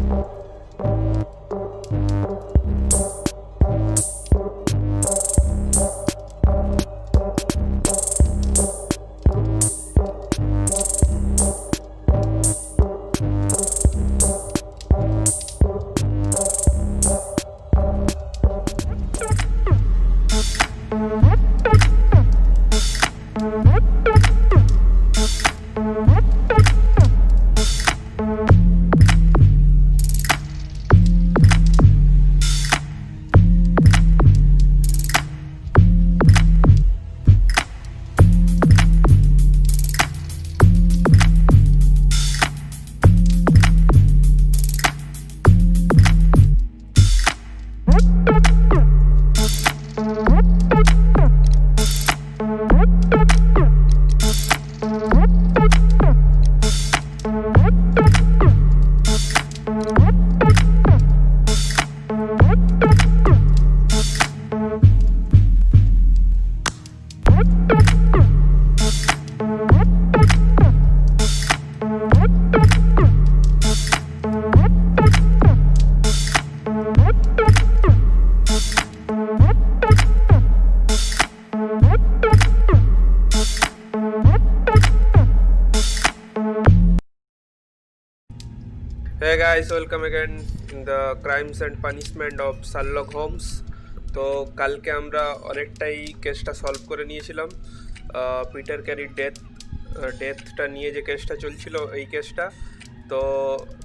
Hey guys, welcome again in the Crimes and Punishment of Sherlock Holmes. তো কালকে আমরা অনেকটাই কেসটা সলভ করে নিয়েছিলাম। পিটার ক্যারির ডেথটা নিয়ে যে কেসটা চলছিল এই কেসটা, তো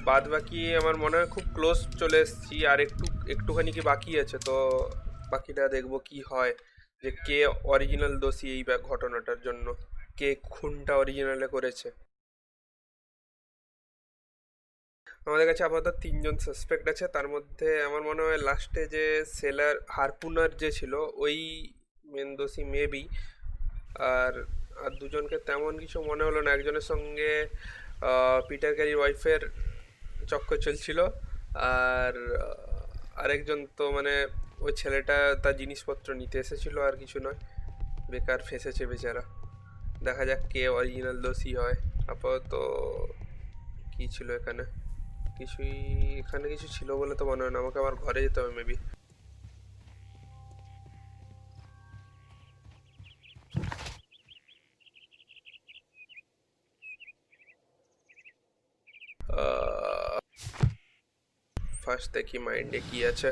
বাদ বাকি আমার মনে হয় খুব ক্লোজ চলে এসেছি, আর একটুখানি কি বাকি আছে। তো বাকিটা দেখবো কি হয়, যে কে অরিজিনাল দোষী এই ঘটনাটার জন্য, কে খুনটা অরিজিনালে করেছে। আমাদের কাছে আপাতত 3জন সাসপেক্ট আছে, তার মধ্যে আমার মনে হয় লাস্টে যে সেলার হারপুনার যে ছিল ওই মেন দোষী মেবি। আর আর দুজনকে তেমন কিছু মনে হলো না। একজনের সঙ্গে পিটার ক্যারির ওয়াইফের চক্কর চলছিল, আর আরেকজন তো মানে ওই ছেলেটা তার জিনিসপত্র নিতে এসেছিল, আর কিছু নয়, বেকার ফেঁসেছে বেচারা। দেখা যাক কে অরিজিনাল দোষী হয়। আপাতত কি ছিল এখানে, এখানে কিছু ছিল বলে তো মনে হয় না। আমাকে আমার ঘরে যেতে হবে মেবি। ফার্স্ট দেখি মাইন্ডে কি আছে।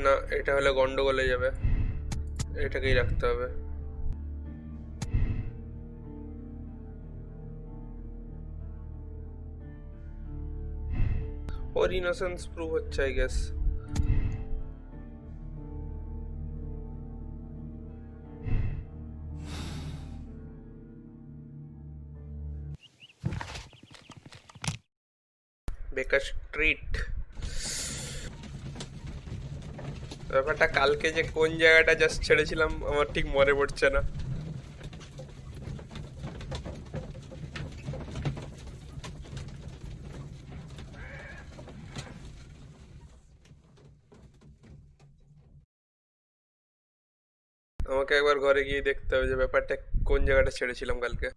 না, এটা হলে গন্ডগোলে যাবে, এটাকেই রাখতে হবে। ওর ইনোসেন্স প্রুভ হচ্ছে আই গেস। বেকার স্ট্রিট ব্যাপারটা, কালকে যে কোন জায়গাটা জাস্ট ছেড়েছিলাম আমার ঠিক মনে পড়ছে না। আমাকে একবার ঘরে গিয়ে দেখতে হবে যে ব্যাপারটা কোন জায়গাটা ছেড়েছিলাম কালকে।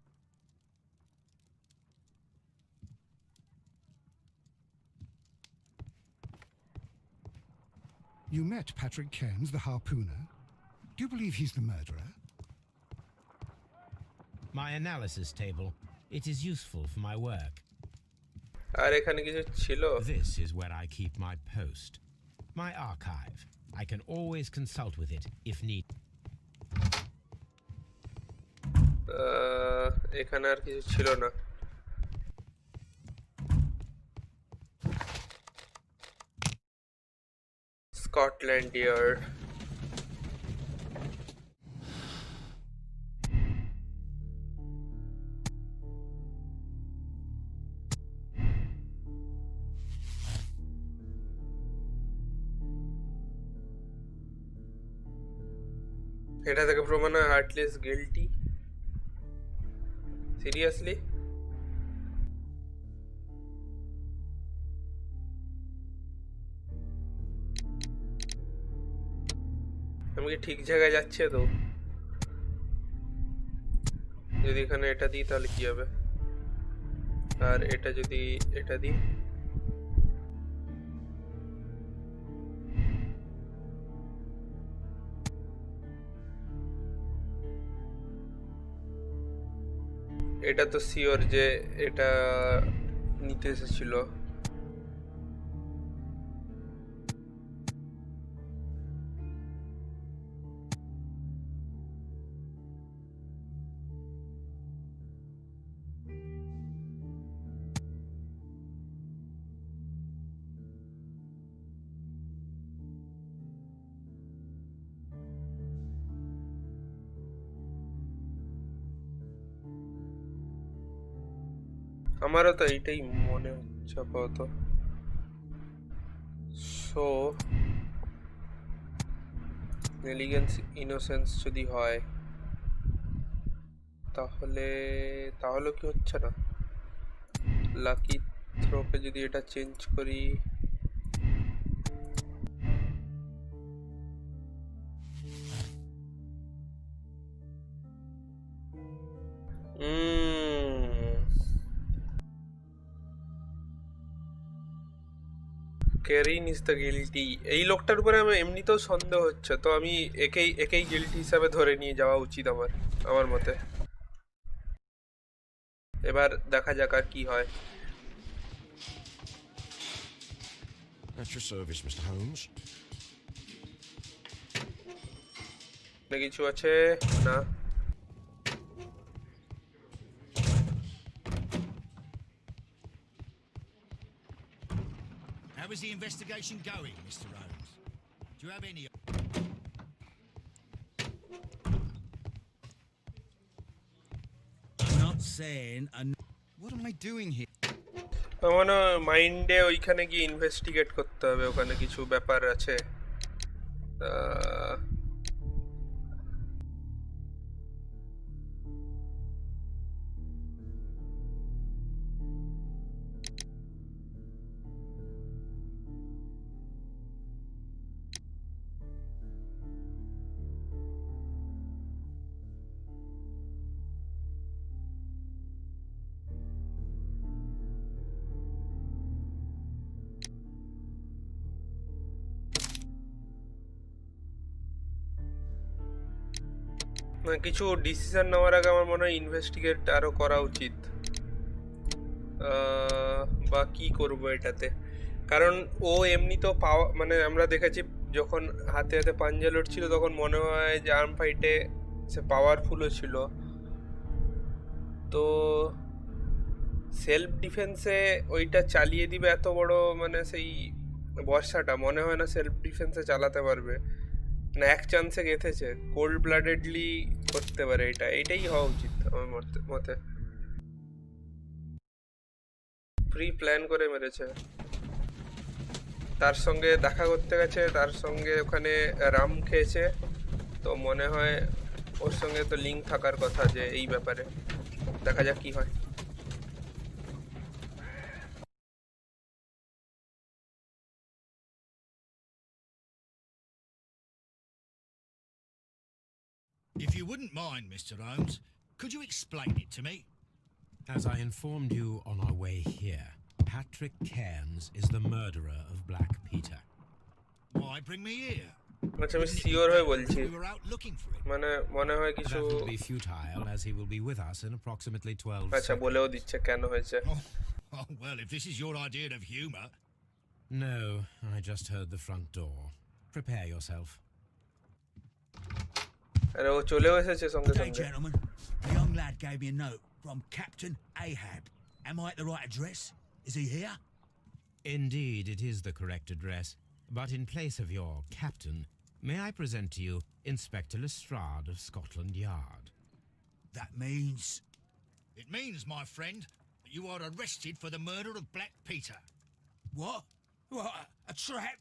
You met Patrick Cairns, the harpooner. Do you believe he's the murderer? My analysis table. It is useful for my work. আর এখানে কিছু ছিল? This is where I keep my post. My archive. I can always consult with it if need. এখানে আর কিছু ছিল না। Scotland yard. এটা থেকে প্রমাণ হয় হার্টলেস গিল্টি? সিরিয়াসলি? আমি কি ঠিক জায়গায় যাচ্ছে তো? যদি এখানে এটা দিই তাহলে কি হবে? আর এটা যদি এটা দিই, এটা তো শিওর যে এটা নিতে এসেছিল। আমারও তো এইটাই মনে হচ্ছে আপাতত। সো নেলিগেন্স ইনোসেন্স যদি হয় তাহলে তাহলে কি হচ্ছে না? লাকি থ্রোকে যদি এটা চেঞ্জ করি, কেরিন ইজ দ্য গিল্টি। এই লোকটার উপরে আমার এমনিতেও সন্দেহ হচ্ছে, তো আমি একেই একেই গিল্টি হিসাবে ধরে নিয়ে যাওয়া উচিত আমার আমার মতে। এবার দেখা যাক আর কি হয়। At your service, Mr. Holmes. কিছু আছে না? How is the investigation going, Mr. Holmes? Do you have any... I'm not saying... What am I doing here? আমার মাইন্ডে ওইখানে গিয়ে ইনভেস্টিগেট করতে হবে, ওখানে কিছু ব্যাপার আছে। আহ, না, কিছু ডিসিশন নেওয়ার আগে আমার মনে হয় ইনভেস্টিগেট আরো করা উচিত। বা কি করব এটাতে, কারণ ও এমনি তো পাওয়া, মানে আমরা দেখেছি যখন হাতে হাতে পাঞ্জা লড়ছিল তখন মনে হয় যে আর্ম ফাইটে সে পাওয়ারফুলও ছিল। তো সেলফ ডিফেন্সে ওইটা চালিয়ে দিবে এত বড়, মানে সেই বর্ষাটা মনে হয় না সেলফ ডিফেন্সে চালাতে পারবে না। এক চান্সে গেঁথেছে, কোল্ড ব্লাডেডলি করতে পারে, এইটাই হওয়া উচিত আমার মতে। প্রি প্ল্যান করে মেরেছে। তার সঙ্গে দেখা করতে গেছে, তার সঙ্গে ওখানে রাম খেয়েছে, তো মনে হয় ওর সঙ্গে তো লিঙ্ক থাকার কথা যে এই ব্যাপারে। দেখা যাক কি হয়। If you wouldn't mind, Mr. Holmes, could you explain it to me? As I informed you on our way here, Patrick Cairns is the murderer of Black Peter. Why bring me here? আচ্ছা, আমি Wouldn't it be sure হয়ে better if বলছি, we were out looking for him? মানে মনে হয় কিছু। That will be futile, as he will be with us in approximately 12 আচ্ছা, seconds. বলেও দিচ্ছে কেন হয়েছে। Oh, well, if this is your idea of humour... No, I just heard the front door. Prepare yourself. আরে ও চলেও এসেছে সঙ্গে Good day, সঙ্গে। gentlemen. A young lad gave me a note from Captain Ahab. Am I at the right address? Is he here? Indeed, it is the correct address. But in place of your captain, may I present to you Inspector Lestrade of Scotland Yard? That means... It means, my friend, that you are arrested for the murder of Black Peter. What? What? A trap?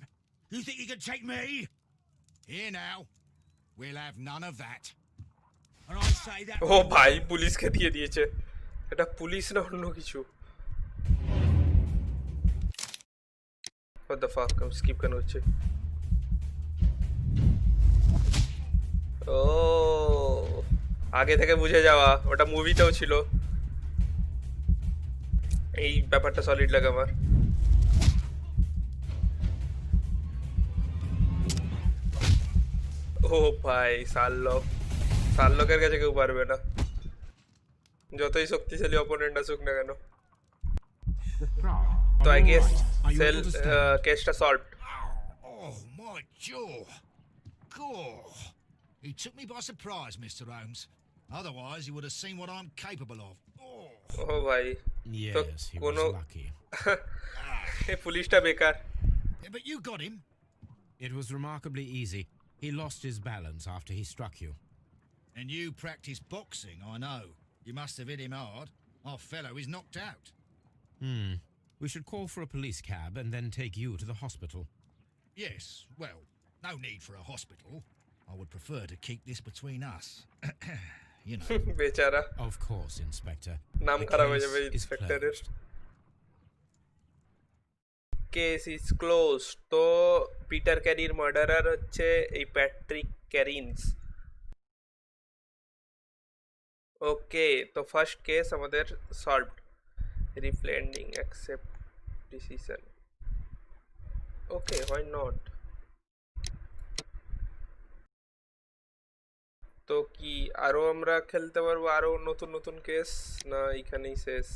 You think you can take me? Here now. We'll have none of that. And I say that... ও ভাই পুলিশকে দিয়ে দিয়েছে, এটা police না অন্য কিছু। What the fuck, আমি skip কেন হচ্ছে? ও আগে থেকে বুঝে যাওয়া, ওটা মুভিতেও ছিল। এই ব্যাপারটা সলিড লাগে আমার। ও ভাই শার্লকের কাছে কেউ পারবে না, যতই শক্তিশালী অপোনেন্ট আসুক না কেন। তো আই গেস সেল কেসটা solved. Oh, my jaw. Gore. He took me by surprise, Mr. Holmes. Otherwise, he would have seen what I'm capable of. Oh. ও ভাই তো Yes, he was কোনো lucky. এই পুলিশটা বেকার। Yeah, but you got him. It was remarkably easy. He lost his balance after he struck you. And you practice boxing, I know. You must have hit him hard. Our fellow is knocked out. We should call for a police cab and then take you to the hospital. Yes, well, no need for a hospital. I would prefer to keep this between us. You know. বেচারা, Of course, Inspector. নাম The খারাপ হয়ে case যাবে is ইন্সপেক্টরের। closed. Case is close. তো Peter ক্যারির murderer হচ্ছে এই প্যাট্রিক ক্যারিন্স। ওকে, তো ফার্স্ট কেস আমাদের solved. Replay ending, accept decision. Okay, why not. তো কি আরো আমরা খেলতে পারবো, আরো নতুন নতুন কেস, না এখানেই শেষ?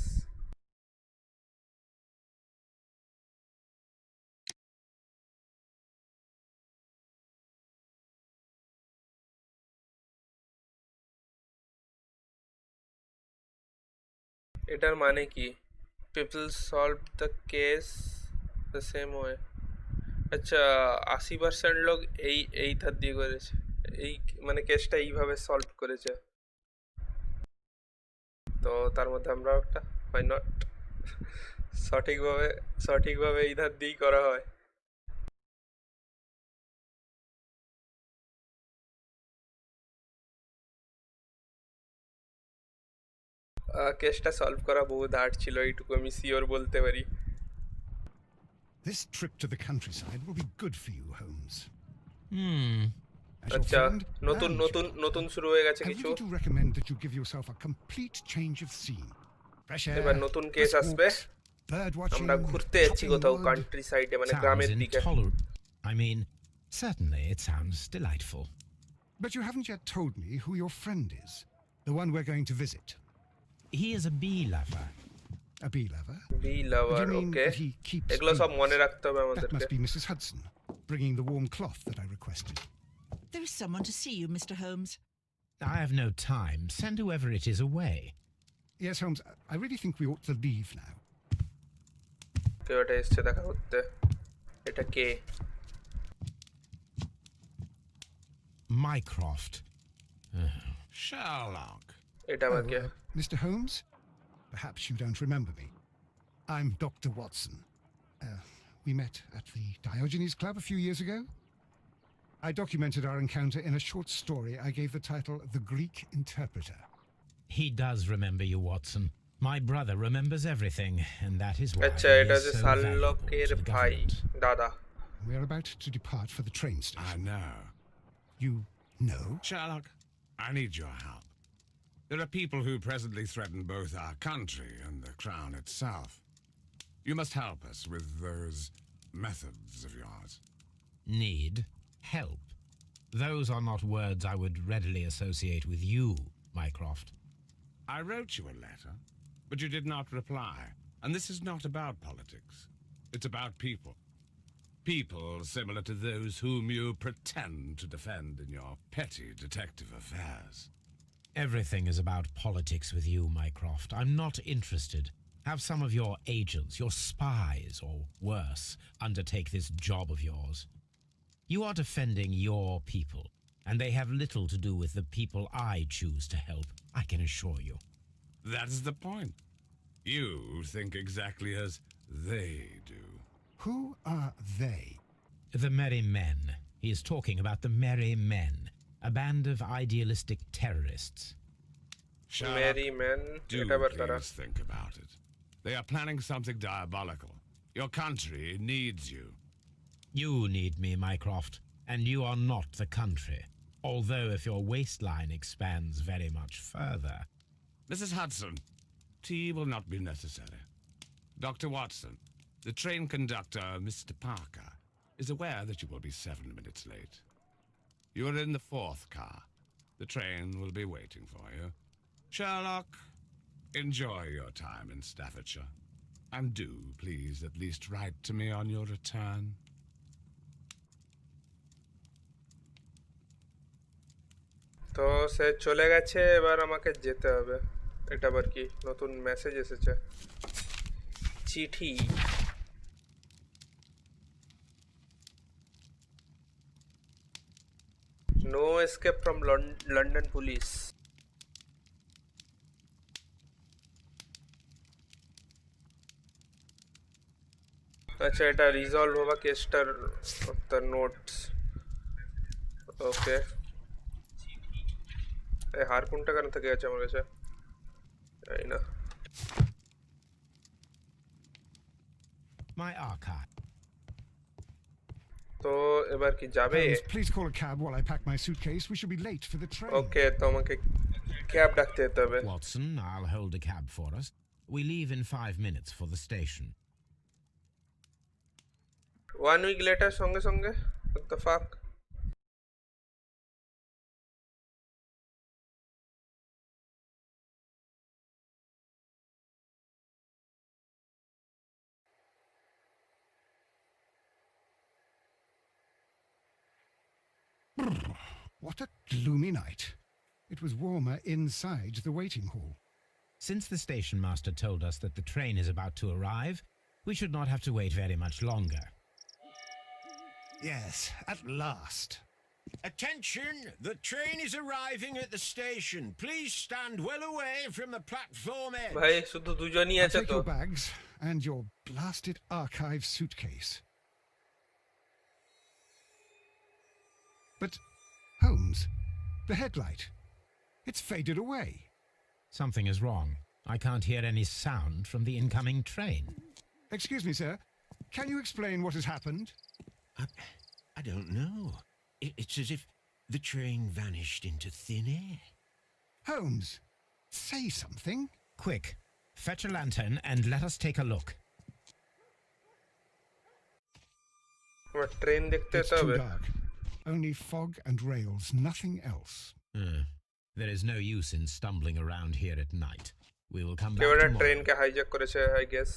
এটার মানে কি? People solve the case the same way. আচ্ছা, 80% লোক এই ধার দিয়ে করেছে, এই মানে কেসটা এইভাবে সলভ করেছে। তো তার মধ্যে আমরা একটা, হয় নট, সঠিকভাবে এই ধার দিয়েই করা হয়। কেসটা সলভ করা বহুত হার্ড ছিল, এইটুকু আমি শিওর বলতে পারি। This trip to the countryside will be good for you, Holmes. As your আচ্ছা, friend নতুন and নতুন Sherlock, নতুন শুরু হয়ে গেছে I কিছু। really do recommend that you give yourself a complete change of scene. Fresh air, এবার নতুন কেস brisk আসবে। walks, bird watching, আমরা ঘুরতে যাচ্ছি chopping কোথাও wood. কান্ট্রি সাইডে, মানে Sounds গ্রামের দিকে। intolerable. I mean, certainly it sounds delightful. But you haven't yet told me who your friend is, the one we're going to visit. He is a bee lover. A bee lover? Bee Do lover, you mean okay. that he keeps এগুলো সব bees? মনে রাখতে হবে That আমাদেরকে। must be Mrs. Hudson, bringing the warm cloth that I requested. There is someone to see you, Mr. Holmes. I have no time. Send whoever it is away. Yes, Holmes, I really think we ought to leave now. কেউ এটা এসছে দেখা করতে। এটা কে? Mycroft. Sherlock. এটা আবার কে? Mr. Holmes, perhaps you don't remember me. I'm Dr. Watson. We met at the Diogenes Club a few years ago. I documented our encounter in a short story I gave the title The Greek Interpreter. He does remember you, Watson. My brother remembers everything, and that is why আচ্ছা, he এটা is হচ্ছে so শার্লকের valuable to the ভাই, government. দাদা। We're about to depart for the train I station. know. You know? Sherlock, I need your help. There are people who presently threaten both our country and the Crown itself. You must help us with those methods of yours. Need help. Those are not words I would readily associate with you, Mycroft. I wrote you a letter, but you did not reply. And this is not about politics. It's about people. People similar to those whom you pretend to defend in your petty detective affairs. Everything is about politics with you, Mycroft. I'm not interested. Have some of your agents, your spies, or worse, undertake this job of yours. You are defending your people, and they have little to do with the people I choose to help, I can assure you. That's the point. You think exactly as they do. Who are they? The Merry Men. He is talking about the Merry Men, A band of idealistic terrorists. Sherlock, Mary man do এটা আবার কারা? please think about it. They are planning something diabolical. Your country needs you. You need me, Mycroft, and you are not the country. Although if your waistline expands very much further. Mrs. Hudson, tea will not be necessary. Dr. Watson, the train conductor, Mr. Parker, is aware that you will be 7 minutes late. You are in the 4th car. The train will be waiting for you. Sherlock, enjoy your time in Staffordshire. And do, please, at least write to me on your return. তো সে চলে গেছে, এবার আমাকে যেতে হবে। এটা আবার কি নতুন মেসেজ এসেছে? চিঠি। No escape from London police. আচ্ছা, এটা রিজলভ হওয়া কেসটার তার নোটস। ওকে, এই হারপুনটা কেন থেকে গেছে আমার কাছে? জানি না। My archive. তো এবার কি যাবে? Holmes, please call a cab while I pack my suitcase. We should be late for the train. ওকে, তো আমাকে ক্যাব ডাকতে যেতে হবে। Watson, I'll hold a cab for us. We leave in 5 minutes for the station. 1 week later সঙ্গে সঙ্গে? What the fuck? What a gloomy night. It was warmer inside the waiting hall. Since the station master told us that the train is about to arrive, we should not have to wait very much longer. Yes, at last. Attention! The train is arriving at the station. Please stand well away from the platform edge. ভাই শুধু দুজনই I'll আছে take তো। your bags and your blasted archive suitcase. But, Holmes, the headlight. It's faded away. Something is wrong. I can't hear any sound from the incoming train. Excuse me, sir. Can you explain what has happened? I don't know. It's as if the train vanished into thin air. Holmes, say something. Quick, fetch a lantern and let us take a look. আমার train দেখতে It's যেতে too হবে। dark. Only fog and rails, nothing else. There is no use in stumbling around here at night. We will come কেউ back একটা tomorrow. ট্রেনকে hijack করেছে, I guess.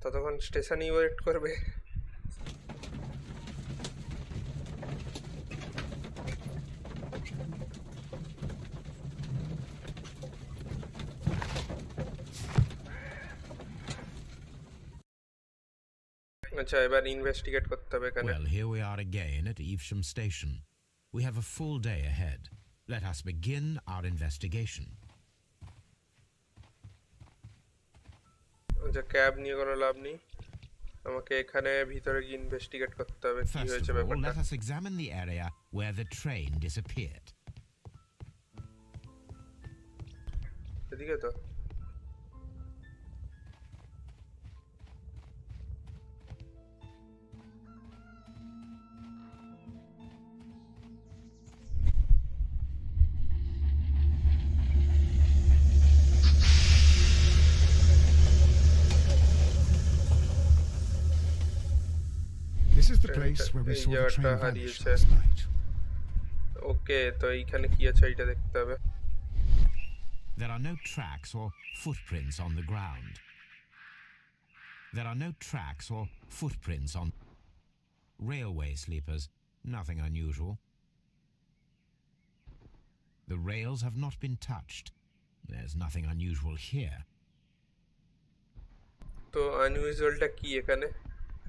ততক্ষণ স্টেশনেই wait করবে। আচ্ছা, এবার ইনভেস্টিগেট করতে হবে এখানে। Well, here we are again at Evesham Station. We have a full day ahead. Let us begin our investigation. আচ্ছা, ক্যাব নিয়ে কোনো লাভ নেই, আমাকে এখানে ভিতরে গিয়ে ইনভেস্টিগেট করতে হবে কি First হয়েছে of all, ব্যাপারটা। let us examine the area where the train disappeared. এদিকে তো। This is the place where we saw the train vanish last night. ওকে, তো এইখানে কি আছে এটা দেখতে হবে। There are no tracks or footprints on the ground. There are no tracks or footprints on railway sleepers. Nothing unusual. The rails have not been touched. There's nothing unusual here. তো আনইউজুয়ালটা কি এখানে?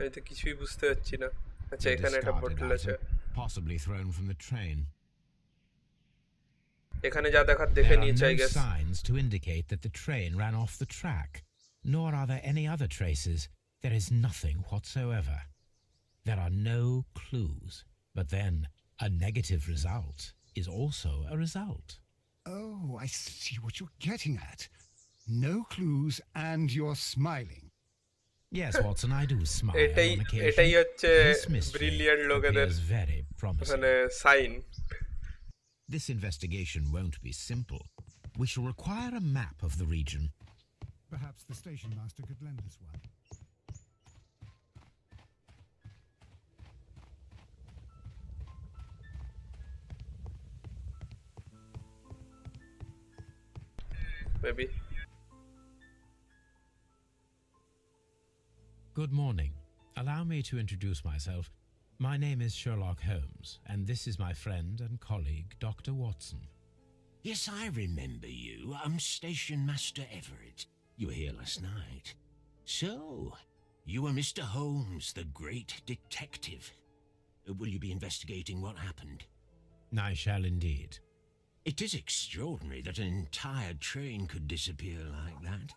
আমি তো কিছুই বুঝতে পারছি না। আচ্ছা, A এখানে একটা discarded বোতল আছে। item, possibly thrown from the train. এখানে যা দেখার দেখে There are নিয়েছি, I no guess. signs to indicate that the train ran off the track, nor are there any other traces. There is nothing whatsoever. There are no clues, but then a negative result is also a result. Oh, I see what you're getting at. No clues and you're smiling. Yes, Watson, I do smile এটাই on occasion. এটাই হচ্ছে This mystery brilliant লোকেদের appears very promising. মানে sign. This investigation won't be simple. We shall require a map of the region. Perhaps the station master could lend us one. Maybe. Good morning. Allow me to introduce myself. My name is Sherlock Holmes, and this is my friend and colleague, Dr. Watson. Yes, I remember you. I'm Station Master Everett. You were here last night. So, you are Mr. Holmes, the great detective. Will you be investigating what happened? I shall indeed. It is extraordinary that an entire train could disappear like that.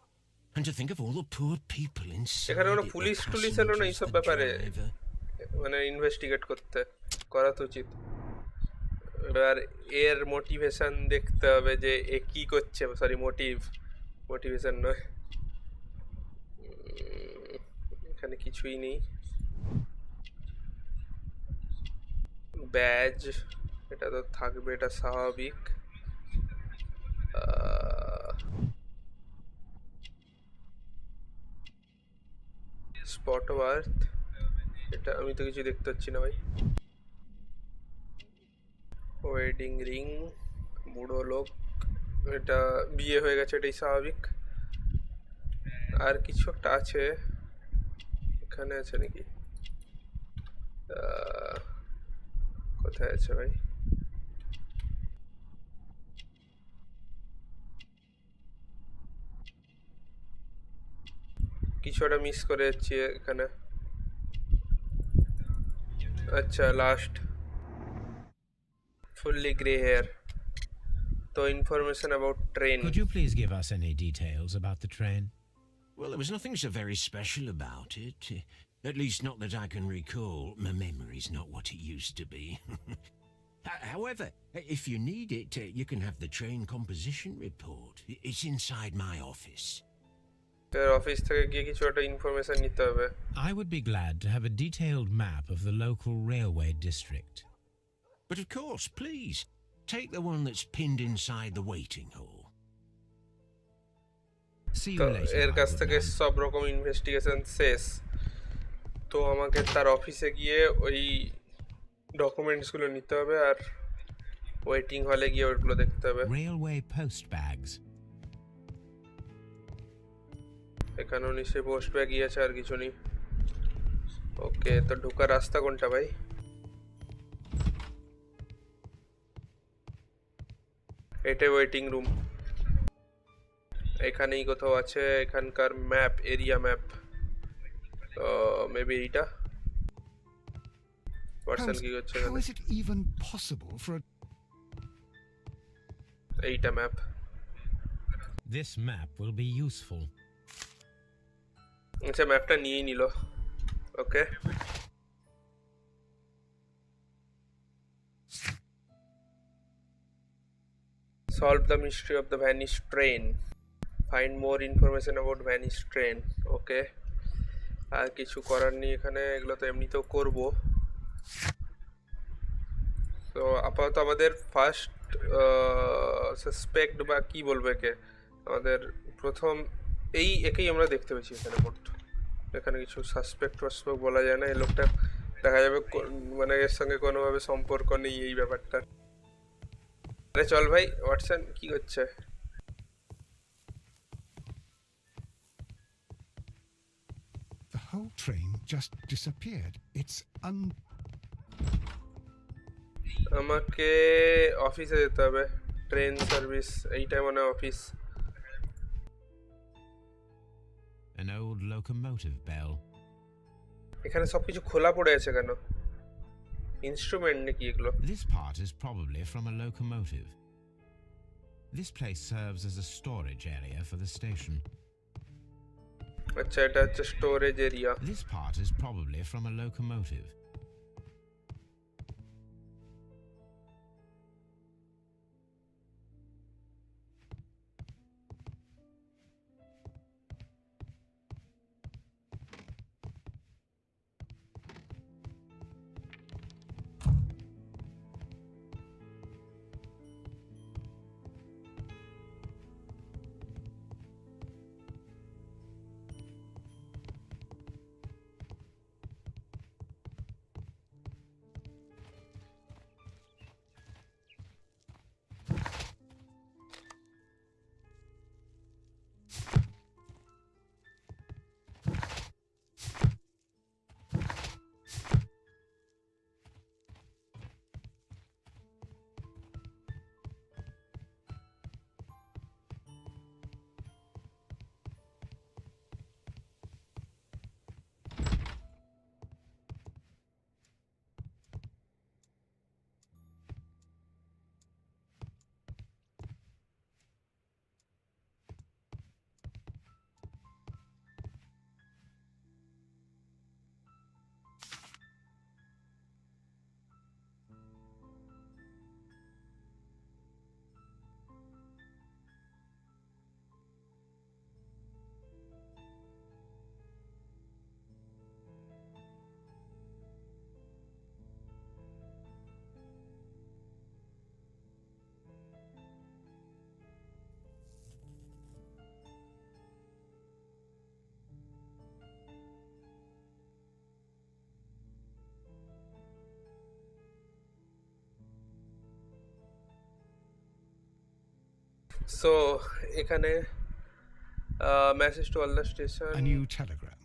And to think of all the poor people inside এখানে কোনো it, the police টুলিশ এলো না passengers, এইসব the ব্যাপারে, driver. মানে investigate করতে, করা তো উচিত। এবার এর মোটিভেশন দেখতে হবে যে এ কি করছে, সরি মোটিভেশন নয়। এখানে কিছুই নেই। ব্যাজ এটা তো থাকবে, এটা স্বাভাবিক। স্পট ওয়ার্থ, এটা আমি তো কিছু দেখতে পাচ্ছি না ভাই। ওয়েডিং রিং, বুড়ো লোক, এটা বিয়ে হয়ে গেছে, এটাই স্বাভাবিক। আর কিছু একটা আছে এখানে, আছে নাকি? কোথায় আছে ভাই? কিছু একটা মিস করে যাচ্ছি এখানে। আচ্ছা, last fully grey hair. So information about train. Could you please give us any details about the train? Well, there was nothing so very special about it. At least not that I can recall. My memory's not what it used to be. However, if you need it, you can have the train composition report. It's inside my office. Office থেকে গিয়ে কিছু একটা information নিতে হবে। I would be glad to have a detailed map of the local railway district. But of course, please, take the one that's pinned inside the waiting hall. See তো you later. এর my কাছ good থেকে man. সব রকম investigation শেষ। তো আমাকে তার অফিসে গিয়ে ওই ডকুমেন্টসগুলো নিতে হবে, আর ওয়েটিং হলে গিয়ে ওইগুলো দেখতে হবে। Railway post bags. এখানেও নিশ্চয়ই পোস্ট ব্যাগই আছে, আর কিছু নেই। ওকে, তো ঢোকার রাস্তা কোনটা ভাই? এটাই ওয়েটিং রুম। এখানেই কোথাও আছে এখানকার ম্যাপ, এরিয়া ম্যাপ। মেবি এইটা পার্সন কি করছে How is it even possible for a... এইটা map. This map will be useful. আচ্ছা, ম্যাপটা নিয়েই নিল। ওকে, solve the mystery of the vanished train, find more information about vanished train. ওকে, আর কিছু করার নেই এখানে, এগুলো তো এমনিতেও করব। তো আপাতত আমাদের ফার্স্ট সাসপেক্ট বা কি বলবো একে, আমাদের প্রথম একেই আমরা দেখতে পেয়েছি এখানে। মোট এখানে কিছু সাসপেক্ট বলা যায় না। এই লোকটা দেখা যাবে মানে এর সঙ্গে কোনোভাবে সম্পর্ক নেই এই ব্যাপারটা। আরে চল ভাই, ওয়াটসন কি করছে? The whole train just disappeared. It's আমাকে অফিসে যেতে হবে। ট্রেন সার্ভিস, এইটাই মনে হয় office. An old locomotive bell. এখানে সবকিছু খোলা পড়ে আছে কেন? ইনস্ট্রুমেন্ট নাকি এগুলো? This part is probably from a locomotive. This place serves as a storage area for the station. আচ্ছা, এটা হচ্ছে storage area. This part is probably from a locomotive. So এখানে message to all the station A new telegram.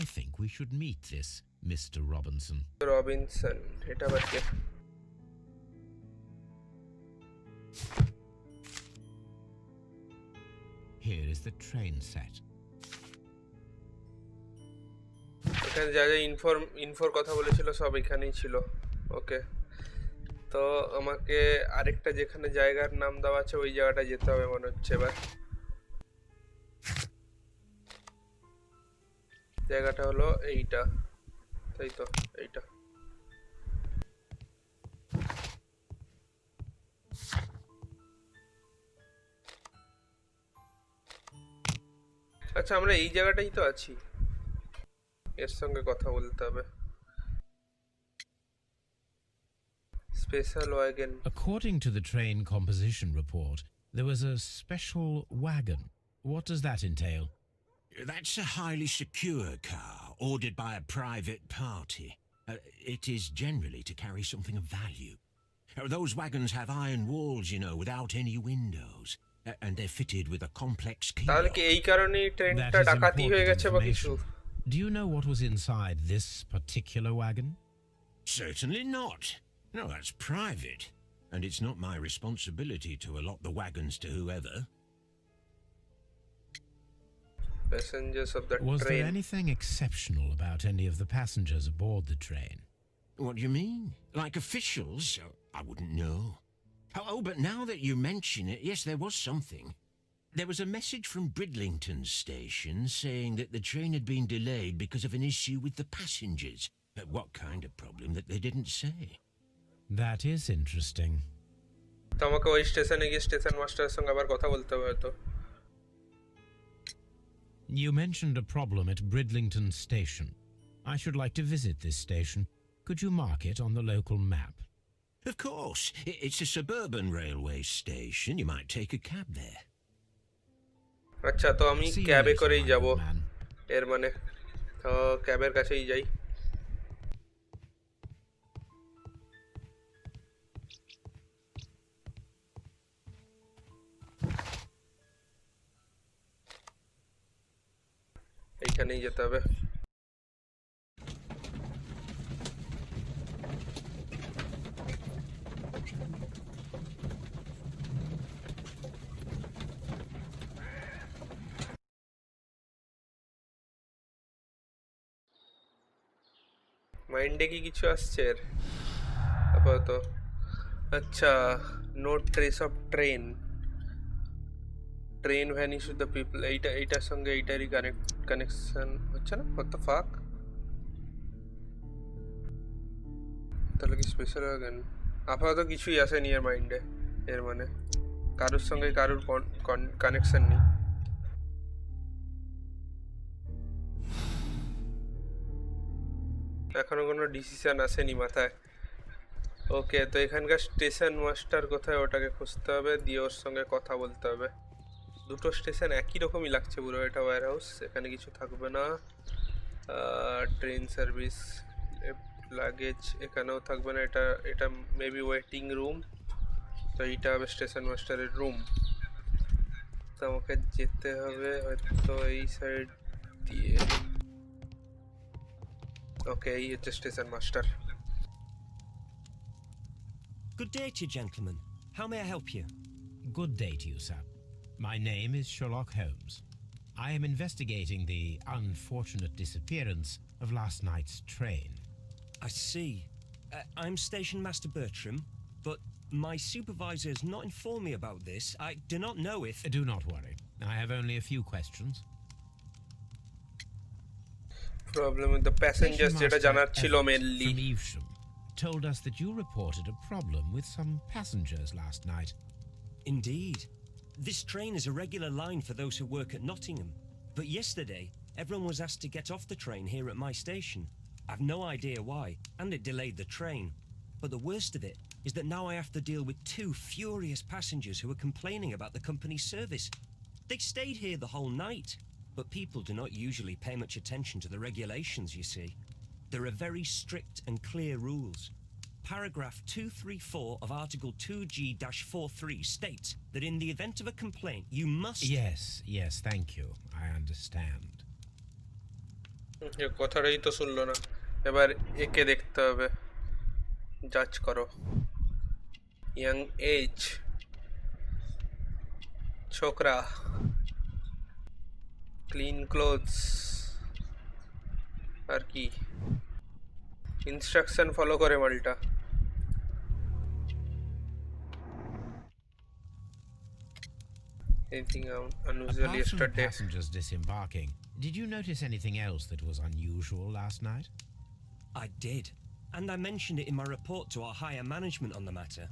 I think we should meet this Mr. Robinson. Robinson, এটা আবার কে? Here is the train set. এখানে যা যা ইনফোর কথা বলেছিল সব এখানেই ছিল। ওকে, তো আমাকে আরেকটা যেখানে জায়গার নাম দেওয়া আছে ওই জায়গাটা যেতে হবে মনে হচ্ছে এবার। জায়গাটা হলো এইটা, তাই তো? এইটা। আচ্ছা, আমরা এই জায়গাটাই তো আছি, এর সঙ্গে কথা বলতে হবে। Special wagon. According to the train composition report, there was a special wagon. What does that entail? That's a highly secure car, ordered by a private party. It is generally to carry something of value. Those wagons have iron walls, you know, without any windows. And they're fitted with a complex তাহলে কি keylock. এই কারণেই That ট্রেনটা is ডাকাতি হয়ে important গেছে বা কিছু? information. Do you know what was inside this particular wagon? Certainly not. No, that's private. And it's not my responsibility to allot the wagons to whoever. Passengers of the Was there train. anything exceptional about any of the passengers aboard the train? What do you mean? Like officials? I wouldn't know. Oh, but now that you mention it, yes, there was something. There was a message from Bridlington Station saying that the train had been delayed because of an issue with the passengers. What kind of problem that they didn't say? That is interesting. তো আমাকে ওই স্টেশনে গিয়ে station মাস্টারের সঙ্গে আবার কথা বলতে হবে হয়তো। You mentioned a problem at Bridlington Station. I should like to visit this station. Could you mark it on the local map? Of course. It's a suburban railway station. You might take a cab there. আচ্ছা, তো আমি See you ক্যাবে later, করেই my যাব, good man. এর মানে তো ক্যাবের কাছেই যাই। এইখানেই যেতে হবে। মাইন্ডে কি কিছু আসছে এর আপাতত? আচ্ছা, no trace of train, train vanish with the people, এইটার সঙ্গে এইটারই কানেকশন হচ্ছে না? What the fuck? তাহলে কি স্পেশাল ওয়াগন? আপাতত কিছুই আসেনি এর মাইন্ডে, এর মানে কারোর সঙ্গে কারোর কানেকশন নেই। এখনো কোনো ডিসিশন আসেনি মাথায়। ওকে, তো এখানকার স্টেশন মাস্টার কোথায় ওটাকে খুঁজতে হবে, দিয়ে ওর সঙ্গে কথা বলতে হবে। দুটো স্টেশন একই রকমই লাগছে পুরো। এটা ওয়্যার হাউস, এখানে কিছু থাকবে না। ট্রেন সার্ভিস, লাগেজ এখানেও থাকবে না। এটা এটা মেবি ওয়েটিং রুম, তো এইটা হবে স্টেশন মাস্টারের রুম। তো আমাকে যেতে হবে হয়তো এই সাইড দিয়ে। ওকে, এই হচ্ছে station master. Good day to you, gentlemen. How may I help you? Good day to you, sir. My name is Sherlock Holmes. I am investigating the unfortunate disappearance of last night's train. I see. I'm Station Master Bertram, but my supervisor has not informed me about this. I do not know if... Do not worry. I have only a few questions. Problem with the passengers যেটা জানার ছিল mainly. From Evesham told us that you reported a problem with some passengers last night. Indeed. This train is a regular line for those who work at Nottingham. But yesterday, everyone was asked to get off the train here at my station. I've no idea why, and it delayed the train. But the worst of it is that now I have to deal with two furious passengers who are complaining about the company's service. They stayed here the whole night, but people do not usually pay much attention to the regulations, you see. There are very strict and clear rules. paragraph 234 of Article 2G-43 states that in the event of a complaint, you must... Yes, thank you. I understand. এ কথাটাই তো শুনলো না। এবার একে দেখতে হবে, জাজ করো। ইয়াং এজ, ছোকরা, ক্লিন ক্লোথস, আর কি ইনস্ট্রাকশন ফলো করে মালটা। Anything unusual Apart from the yesterday? passengers disembarking, did you notice anything else that was unusual last night? I did. And I mentioned it in my report to our higher management on the matter.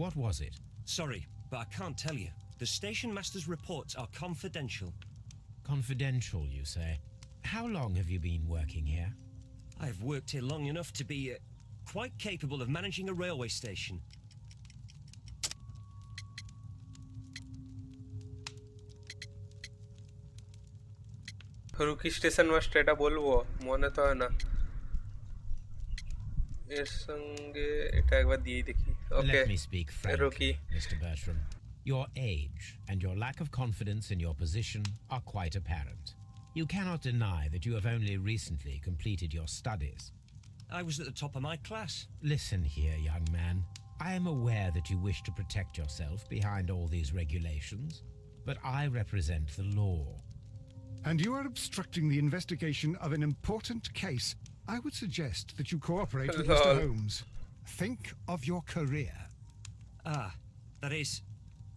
What was it? Sorry, but I can't tell you. The station master's reports are confidential. Confidential, you say? How long have you been working here? I've worked here long enough to be quite capable of managing a railway station. Rookie station master, এটা বলবো মনে তো হয় না। এর সঙ্গে এটা একবার দিয়ে দেখি। ওকে, Let me speak rookie. frankly, Mr. Bertram. Your age and your lack of confidence in your position are quite apparent. You cannot deny that you have only recently completed your studies. I was at the top of my class. Listen here, young man. I am aware that you wish to protect yourself behind all these regulations, but I represent the law. And you are obstructing the investigation of an important case. I would suggest that you cooperate with Mr. Lol. Holmes. Think of your career. Ah, that is...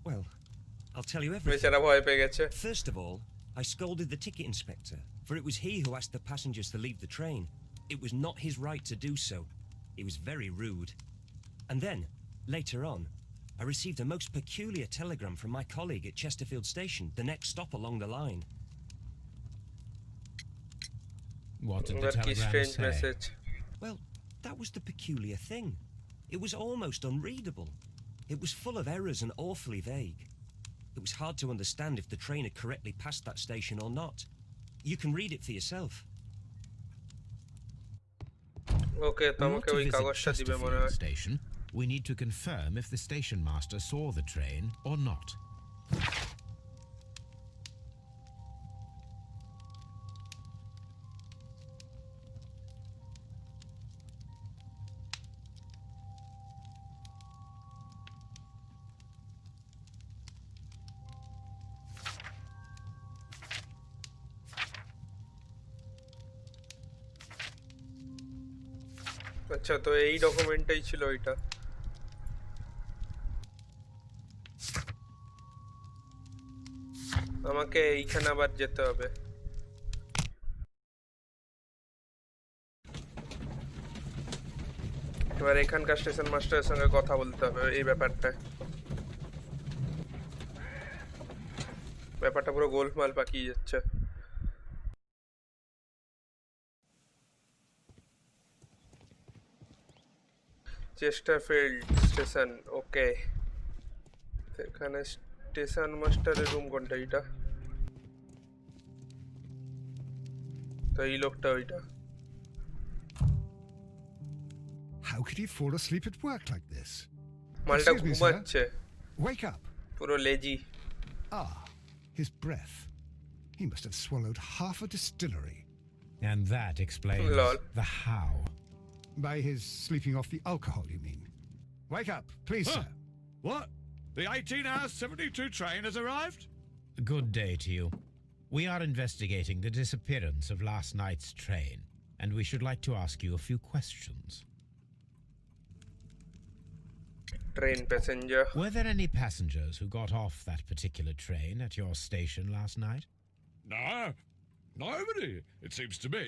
Well, I'll tell you everything. বেচারা ভয় পেয়ে গেছে। First of all, I scolded the ticket inspector, for it was he who asked the passengers to leave the train. It was not his right to do so. He was very rude. And then, later on, I received a most peculiar telegram from my colleague at Chesterfield Station, the next stop along the line. What did the এবার কি telegram strange say? Message? Well, that was the peculiar thing. It was almost unreadable. It was full of errors and awfully vague. It was hard to understand if the train had correctly passed that station or not. You can read it for yourself. ওকে, তো We want আমাকে to ওই visit কাগজটা দিবে মনে Chesterfield হয়। Station. We need to confirm if the station master saw the train or not. আচ্ছা, তো এই ডকুমেন্টটাই ছিল ওইটা। আমাকে এইখানে আবার যেতে হবে। এবার এখানকার স্টেশন মাস্টারের সঙ্গে কথা বলতে হবে এই ব্যাপারটা। ব্যাপারটা পুরো গোলমাল পাকিয়ে যাচ্ছে। চেস্টারফিল্ড স্টেশন, ওকে। এখানে স্টেশন মাস্টারের রুম কোনটা? এইটা তো, এই লোকটা ওইটা। How could he fall asleep at work like this? মালটা Excuse me, sir. ঘুমাচ্ছে, Wake up. পুরো lazy. Ah, his breath. He must have swallowed half a distillery. And that explains Lol. the how. By his sleeping off the alcohol, you mean? Wake up, please, Huh. sir. What? The 18-hour 72 train has arrived? Good day to you. We are investigating the disappearance of last night's train, and we should like to ask you a few questions. Train passenger. Were there any passengers who got off that particular train at your station last night? No, nobody, it seems to me.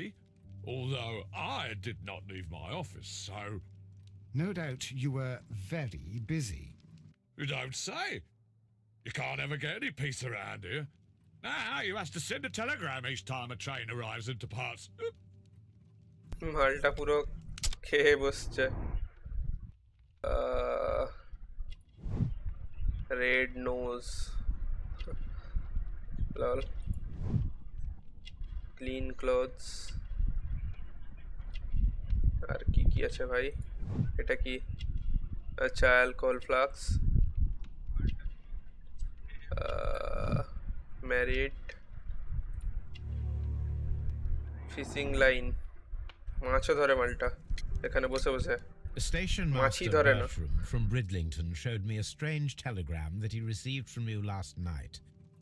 Although I did not leave my office, so... No doubt you were very busy. You don't say. You can't ever get any peace around here. Now you have to send a telegram each time a train arrives and departs. মালটা পুরো খেয়ে বসছে। Red nose, lol, clean clothes, আর কি কি আছে ভাই? এটা কি? আচ্ছা, alcohol flask, married, fishing line, মাছও ধরে মালটা এখানে বসে বসে, Station মাছই Master ধরে না। Bertram from Bridlington showed me a strange telegram that he received from you last night.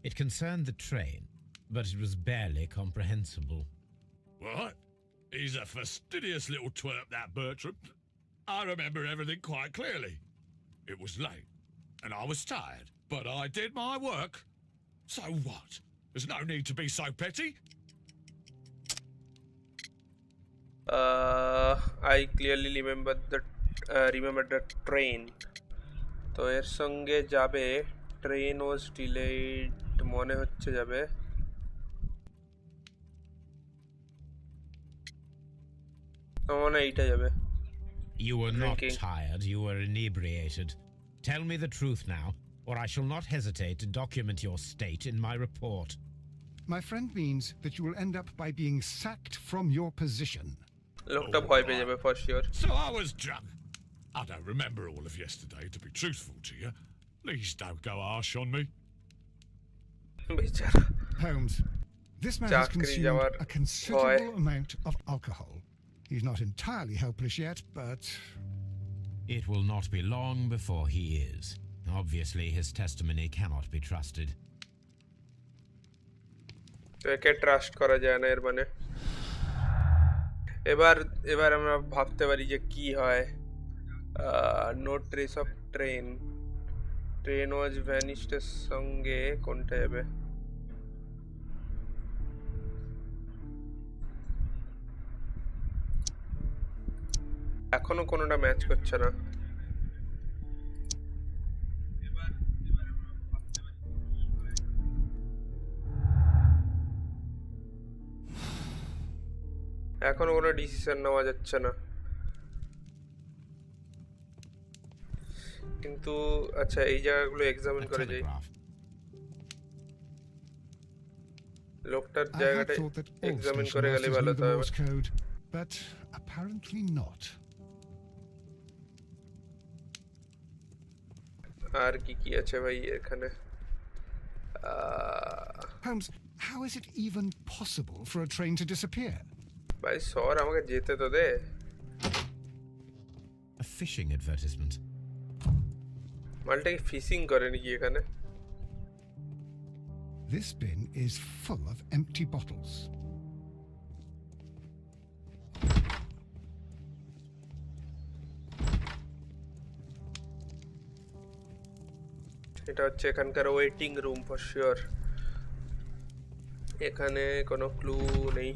It concerned the train, but it was barely comprehensible. What? He's a fastidious little twerp, that Bertram. I remember everything quite clearly. It was late, and I was tired, but I did my work. So what? There's no need to be so petty. I clearly remember the train. তো এর সঙ্গে যাবে train was delayed, মনে হচ্ছে যাবে। আমার মনে হয় এইটা যাবে। You were not Drinking. tired, you were inebriated. Tell me the truth now, or I shall not hesitate to document your state in my report. My friend means that you will end up by being sacked from your position. লোকটা ভয় পেয়ে যাবে for sure. So I was drunk. I don't remember all of yesterday, to be truthful to you. Please don't go harsh on me. বেচারা। Holmes, this man has চাকরি consumed যাওয়ার a considerable amount of alcohol. He's not entirely helpless yet, but It will not be long before he is. Obviously, his testimony cannot be trusted. তো একে trust করা যায় না এর মানে। এবার এবার আমরা ভাবতে পারি যে কি হয়। No trace of train, train was vanished এর সঙ্গে কোনটা যাবে? এখনো কোনোটা ম্যাচ করছে না। এখনো কোনো ডিসিশন নেওয়া যাচ্ছে না। কিন্তু আচ্ছা, এই জায়গাগুলো এক্সামিন A করে যাই। telegraph. লোকটার I had জায়গাটা thought that all examine station করে গেলে masters ভালো knew হতো। the Morse code, but apparently not. আর কি কি আছে ভাই এখানে? Holmes, how is it even possible for a train to disappear? ভাই সর, আমাকে যেতে তো দে। A fishing advertisement. মালটা কি ফিশিং করে নাকি এখানে? This bin is full of empty bottles. এটা হচ্ছে এখানকার ওয়েটিং রুম ফর শিওর। এখানে কোনো ক্লু নেই।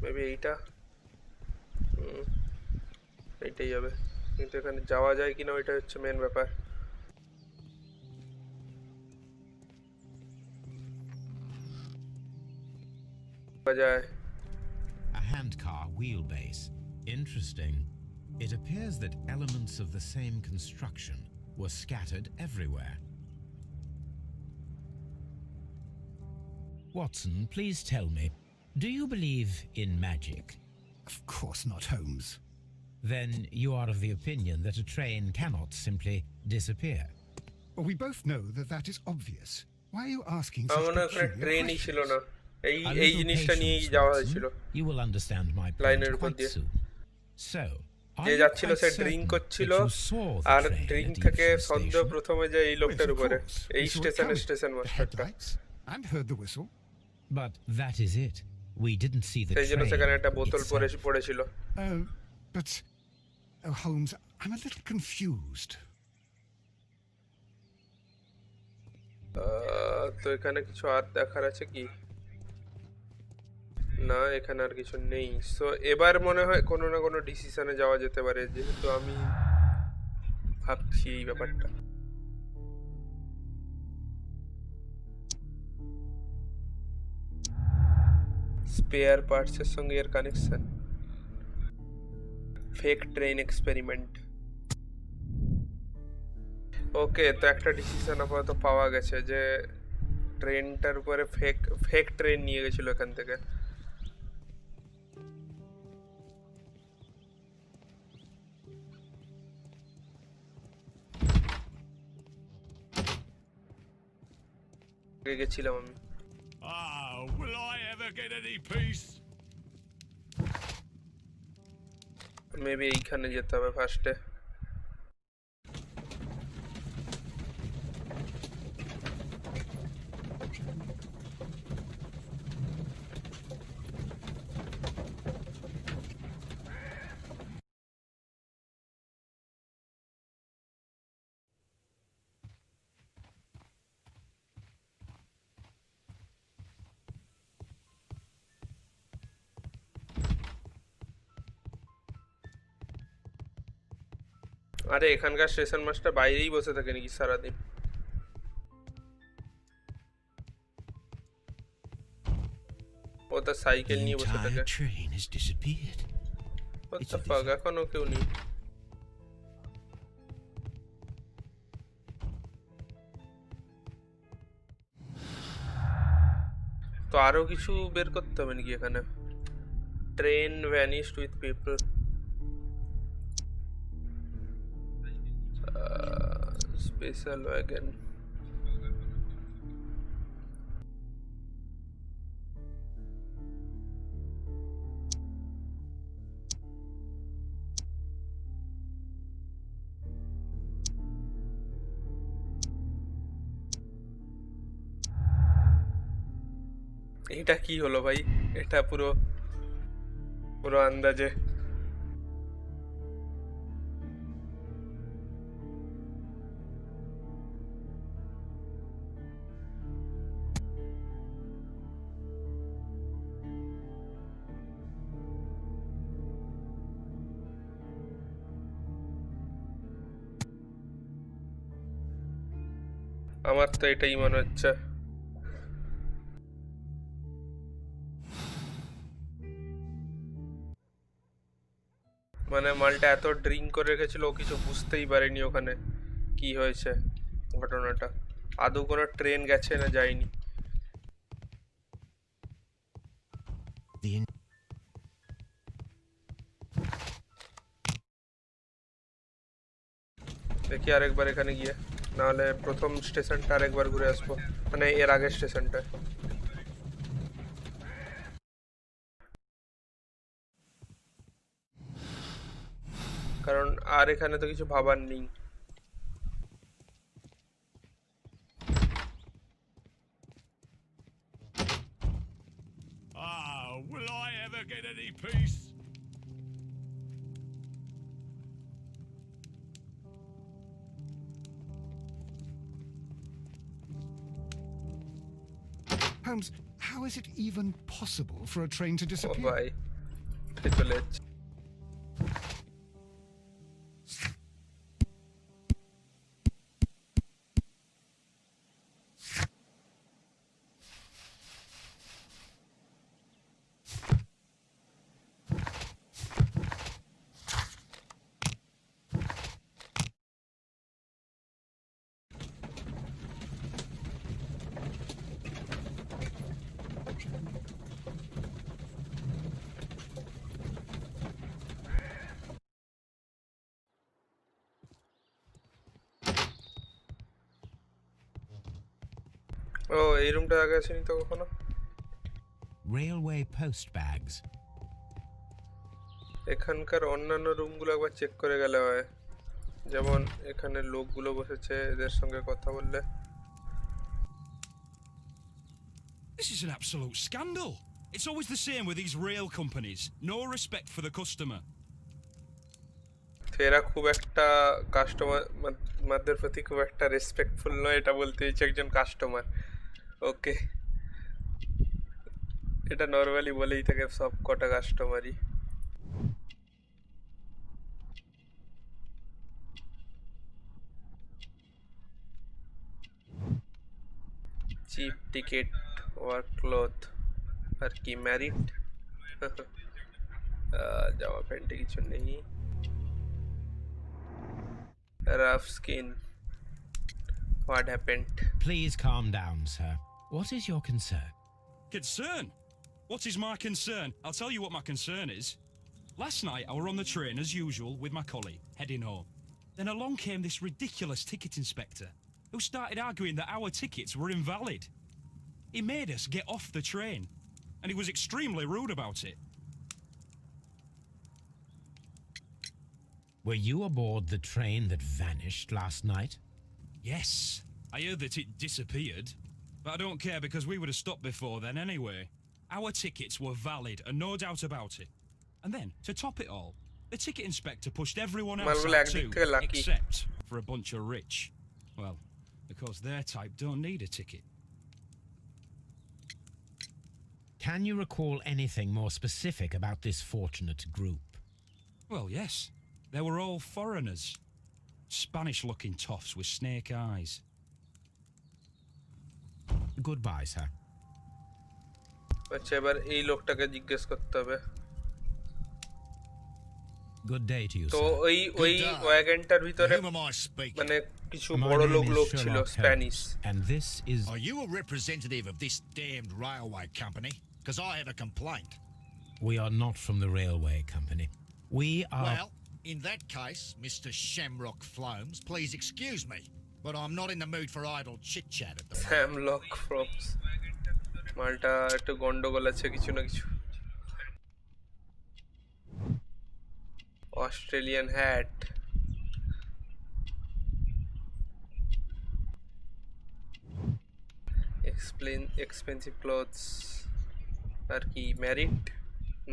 মেবি এইটা, এইটাই হবে। কিন্তু এখানে যাওয়া যায় কিনা ওইটা হচ্ছে মেন ব্যাপার। যায় A handcar wheelbase. Interesting. It appears that elements of the same construction were scattered everywhere. Watson, please tell me, do you believe in magic? Of course not, Holmes. Then you are of the opinion that a train cannot simply disappear. Well, we both know that that is obvious. Why are you asking such আমার ওখানে peculiar ট্রেনই ছিল questions? না। এই A এই little জিনিসটা নিয়েই patience, যাওয়া Watson. হয়েছিল। You will understand my লাইনের point উপর quite দিয়ে। soon. So, are যে you যাচ্ছিল quite সে certain ড্রিঙ্ক that করছিল, you saw the আর train ড্রিঙ্ক at থেকে Evesham সন্দেহ station? প্রথমে যায় এই Yes, লোকটার of উপরে, course. এই We saw it স্টেশনে coming. Station The মাস্টারটা। headlights and heard the whistle. But that is it. We didn't see the সেই জন্য train সেখানে একটা বোতল itself. পড়েছিল। But oh, Holmes, I'm a little confused. তো এখানে কিছু আর দেখার আছে কি? না, এখানে আর কিছু নেই। সো এবার মনে হয় কোনো না কোনো ডিসিশনে যাওয়া যেতে পারে, যেহেতু আমি ভাবছি এই ব্যাপারটা। স্পেয়ার পার্টসের সঙ্গে এর কানেকশন, ফেক ট্রেন এক্সপেরিমেন্ট। ওকে, তো একটা ডিসিশন আপাতত পাওয়া গেছে যে ট্রেনটার উপরে ফেক ফেক ট্রেন নিয়ে গেছিল এখান থেকে। গেছিলাম আমি। Ah, will I ever get any peace? Maybe এইখানে যেতে হবে ফার্স্টে। আরে এখানকার স্টেশন মাস্টার বাইরেই বসে থাকে নাকি সারাদিন? ও তো সাইকেল The নিয়ে বসে থাকে। entire train has disappeared. What It's the a fuck, visit. এখনো কেউ নেই। তো আরো কিছু বের করতে হবে নাকি এখানে? Train vanished with people, special wagon. এটা কি হলো ভাই? এটা পুরো পুরো আন্দাজে। আমার তো এটাই মনে হচ্ছে। মানে মালটা এত ড্রিঙ্ক করে রেখেছিল, ও কিছু বুঝতেই পারেনি ওখানে কি হয়েছে ঘটনাটা। আদৌ কোনো ট্রেন গেছে না যায়নি। The in- দেখি আরেকবার এখানে গিয়ে, নাহলে প্রথম স্টেশনটা আরেকবার ঘুরে আসবো, মানে এর আগের স্টেশনটা। কারণ আর এখানে তো কিছু ভাবার নেই। Ah, will I ever get any peace? Holmes, how is it even possible for a train to O disappear? ভাই, উঠে চলে যাচ্ছে। ও এই রুমটা আগে আসেনি তো কখনো। Railway post bags. এখানকার অন্যান্য রুমগুলো একবার চেক করে গেলে হয়, যেমন এখানে লোকগুলো বসেছে, এদের সঙ্গে কথা বললে। This is an absolute scandal. It's always the same with these rail companies. No respect for the customer. তো এরা খুব একটা কাস্টমারদের প্রতি খুব একটা রেসপেক্টফুল নয়, এটা বলতে চাইছে একজন কাস্টমার। ওকে, এটা নর্মালি বলেই থাকে সব কটা কাস্টমারই। চিপ টিকেট, ওয়ার্ক ক্লথ, আর কি ম্যারিড। জামা প্যান্টে কিছু নেই। Rough skin, what happened? Please calm down, sir. What is your concern? Concern? What is my concern? I'll tell you what my concern is. Last night I were on the train as usual with my colleague, heading home. Then along came this ridiculous ticket inspector who started arguing that our tickets were invalid. He made us get off the train, and he was extremely rude about it. Were you aboard the train that vanished last night? Yes, I heard that it disappeared, but I don't care because we would have stopped before then anyway. Our tickets were valid and no doubt about it. And then, to top it all, the ticket inspector pushed everyone else Marvel out too, Acting lucky. except for a bunch of rich. Well, because their type don't need a ticket. Can you recall anything more specific about this fortunate group? Well, yes. They were all foreigners. Spanish-looking toffs with snake eyes. Goodbye, sir. আচ্ছা এবার এই লোকটাকে জিজ্ঞেস করতে হবে। Good day to you, তো sir. ওই day. ওয়াগনটার ভিতরে Whom am I speaking? মানে কিছু My বড় name লোক is ছিল Sherlock Spanish. Holmes, and this is... Are you a representative of this damned railway company? Because I have a complaint. We are not from the railway company. We are... Well, in that case, Mr. Shamrock Flomes, please excuse me, but I'm not in the mood for idle chit-chat at the moment. Sam lock ফ্রমস মালটা একটু গন্ডগোল আছে কিছু না কিছু। Australian hat, expensive clothes, আর কি married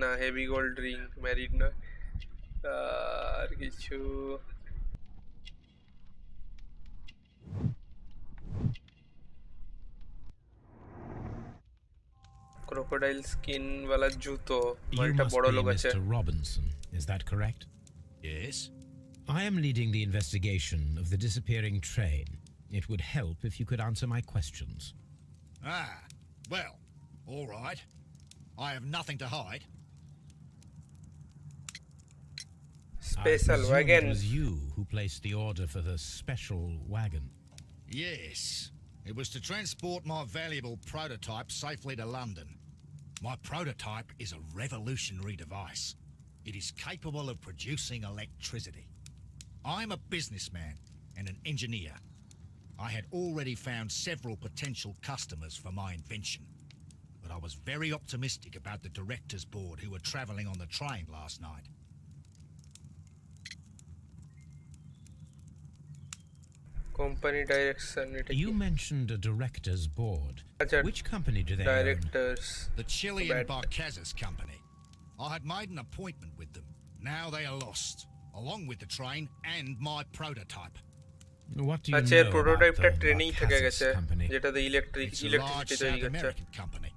না, হেভি গোল্ড রিং, ম্যারিড না, আর কিছু ক্রোকোডাইল স্কিন वाला জুতো, You মালটা must বড় be লোক আছে। Mr. Robinson, is that correct? Yes? I am leading the investigation of the disappearing train. It would help if you could answer my questions. Ah, well, all right. I have nothing to hide. I special presume wagon. it was you who placed the order for the special wagon. Yes. It was to transport my valuable prototype safely to London. My prototype is a revolutionary device. It is capable of producing electricity. I'm a businessman and an engineer. I had already found several potential customers for my invention, but I was very optimistic about the directors' board who were travelling on the train last night. Company direction, এটা কি? You mentioned a director's board. আচ্ছা, Which company do they own? Directors. The Chilean Bad. Barcazas Company. I had made an appointment with them. Now they are lost, along with the train and my prototype. What do you আচ্ছা, এর know প্রোটোটাইপটা about the ট্রেনেই থেকে Barcazas গেছে, company? যেটাতে electric It's a large electricity তৈরি South করছে। American company.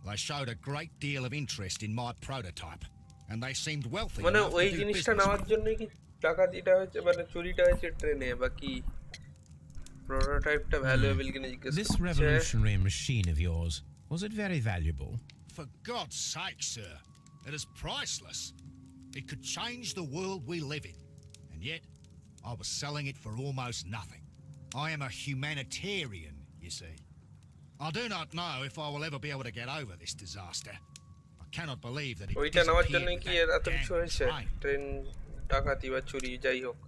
They showed a great deal of interest in my prototype, and they seemed wealthy মানে enough ওই to do জিনিসটা business নেওয়ার with. জন্যই কি ডাকাতিটা হয়েছে, মানে চুরিটা হয়েছে ট্রেনে, বা কি প্রোটোটাইপটা ভ্যালুয়েবল কিনা জিজ্ঞেস This করছে। revolutionary machine of yours, was it very valuable? For God's sake, sir, it is priceless. It could change the world we live in, and yet I was selling it for almost nothing. I am a humanitarian, you see. I do not know if I will ever be able to get over this disaster. I cannot believe that it ওইটা নেওয়ার disappeared জন্যই with কি that এর এত কিছু damn হয়েছে, train. Train ডাকাতি বা চুরি যাই হোক।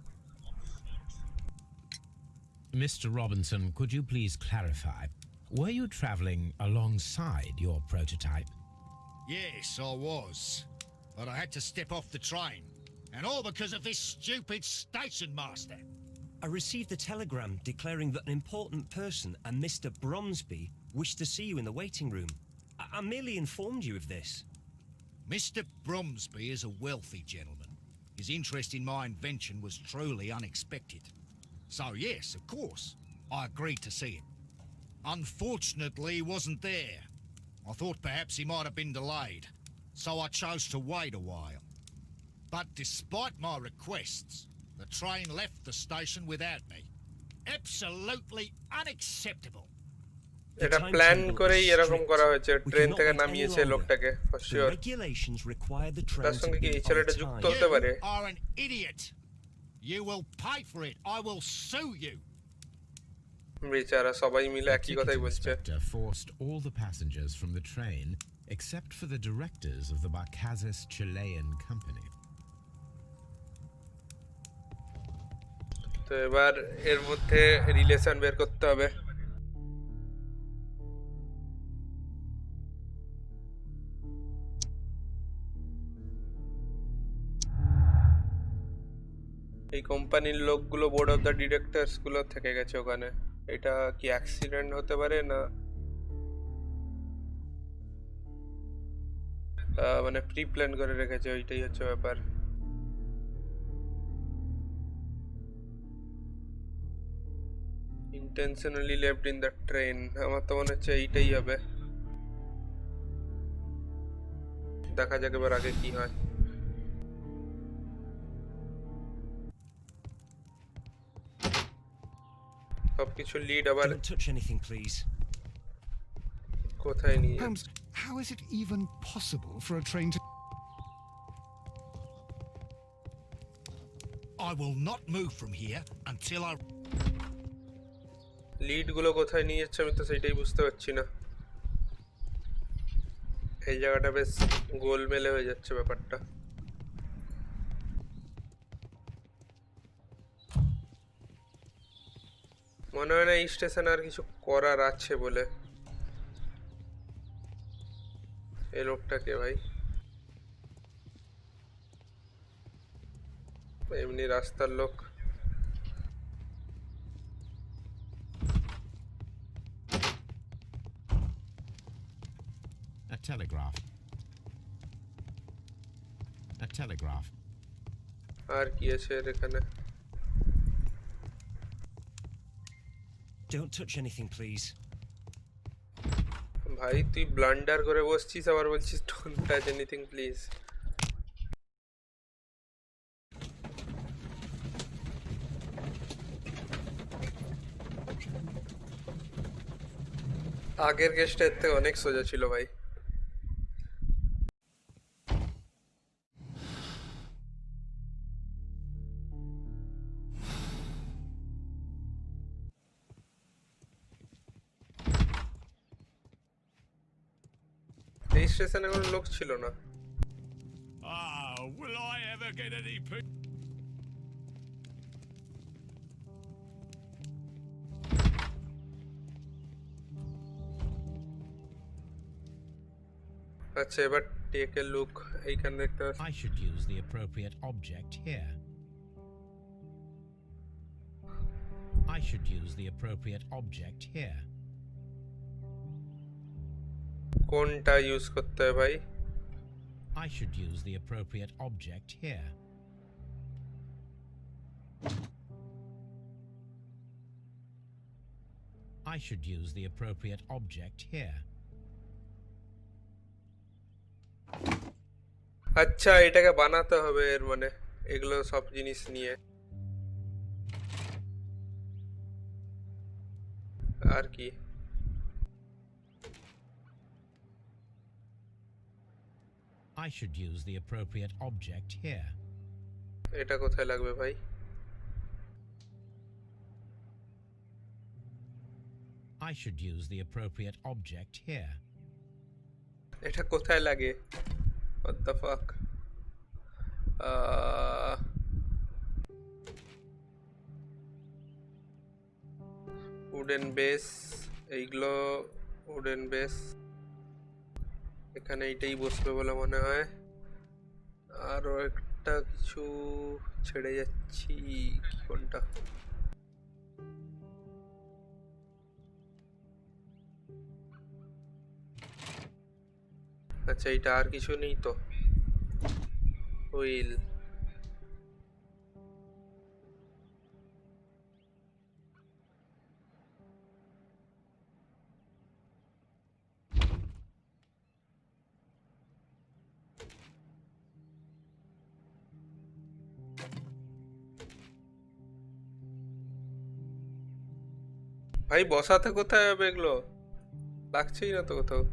Mr. Robinson, could you please clarify? Were you traveling alongside your prototype? Yes, I was. But I had to step off the train. And all because of this stupid station master. I received a telegram declaring that an important person, a Mr. Bromsby, wished to see you in the waiting room. I merely informed you of this. Mr. Bromsby is a wealthy gentleman. His interest in my invention was truly unexpected. So yes, of course, I agreed to see him. Unfortunately, he wasn't there. I thought perhaps he might have been delayed, so I chose to wait a while. But despite my requests, the train left the station without me. Absolutely unacceptable. এটা plan করেই এরকম করা হয়েছে, train থেকে নামিয়েছে লোকটাকে for The sure. regulations require the train তার to সঙ্গে কি be এই on ছেলেটা যুক্ত time. হতে পারে? You are an idiot. You will pay for it. I will sue you. বেচারা সবাই মিলে The একই ticket কথাই বলছে। inspector forced all the passengers from the train except for the directors of the Barcazes Chilean company. তো এবার এর মধ্যে রিলেশন বের করতে হবে। এই কোম্পানির লোকগুলো বোর্ড অফ দ্য ডিরেক্টরস গুলো থেকে গেছে ওখানে। এটা কি অ্যাক্সিডেন্ট হতে পারে না মানে প্রি প্ল্যান করে রেখেছে, ওইটাই হচ্ছে ব্যাপার। Intentionally left in the train, আমার তো মনে হচ্ছে এইটাই হবে। দেখা যাক এবার আগে কি হয়। সবকিছু লিড আবার Don't touch anything, please. কোথায় নিয়ে Holmes, how is it even possible for a train to... I will not move from here until I... lead গুলো কোথায় নিয়ে যাচ্ছে আমি তো সেটাই বুঝতে পারছি না। এই জায়গাটা বেশ গোলমেলে হয়ে যাচ্ছে ব্যাপারটা। মনে হয় না এই স্টেশনে আর কিছু করার আছে বলে। এই লোকটাকে ভাই এমনি রাস্তার লোক। A telegraph. A telegraph. আর কি আছে এর এখানে? Don't touch anything, please. ভাই তুই ব্লান্ডার করে বসছিস আবার বলছিস ডোন্ট টাচ এনিথিং প্লিজ। আগের কেসটা এর থেকে অনেক সোজা ছিল ভাই। এই স্টেশনে কোনো লোক ছিল না। Ah, will I ever get any peace? আচ্ছা এবার টেক এ লুক, এইখানে দেখতে I should use the appropriate object here. I should use the appropriate object here. কোনটা ইউজ করতে হবে ভাই? I should use the appropriate object here. I should use the appropriate object here. আচ্ছা এটাকে বানাতে হবে এর মানে এগুলো সব জিনিস নিয়ে। আর কি I should use the appropriate object here. এটা কোথায় লাগবে ভাই? I should use the appropriate object here. এটা কোথায় লাগে? What the fuck? Wooden base, এইগুলো উডেন বেস, এখানে এইটাই বসবে বলে মনে হয়। আরো একটা কিছু ছেড়ে যাচ্ছি, কোনটা? আচ্ছা এইটা আর কিছু নেই তো? হুইল, ভাই বসাতে কোথায় হবে এগুলো? লাগছেই না তো কোথাও।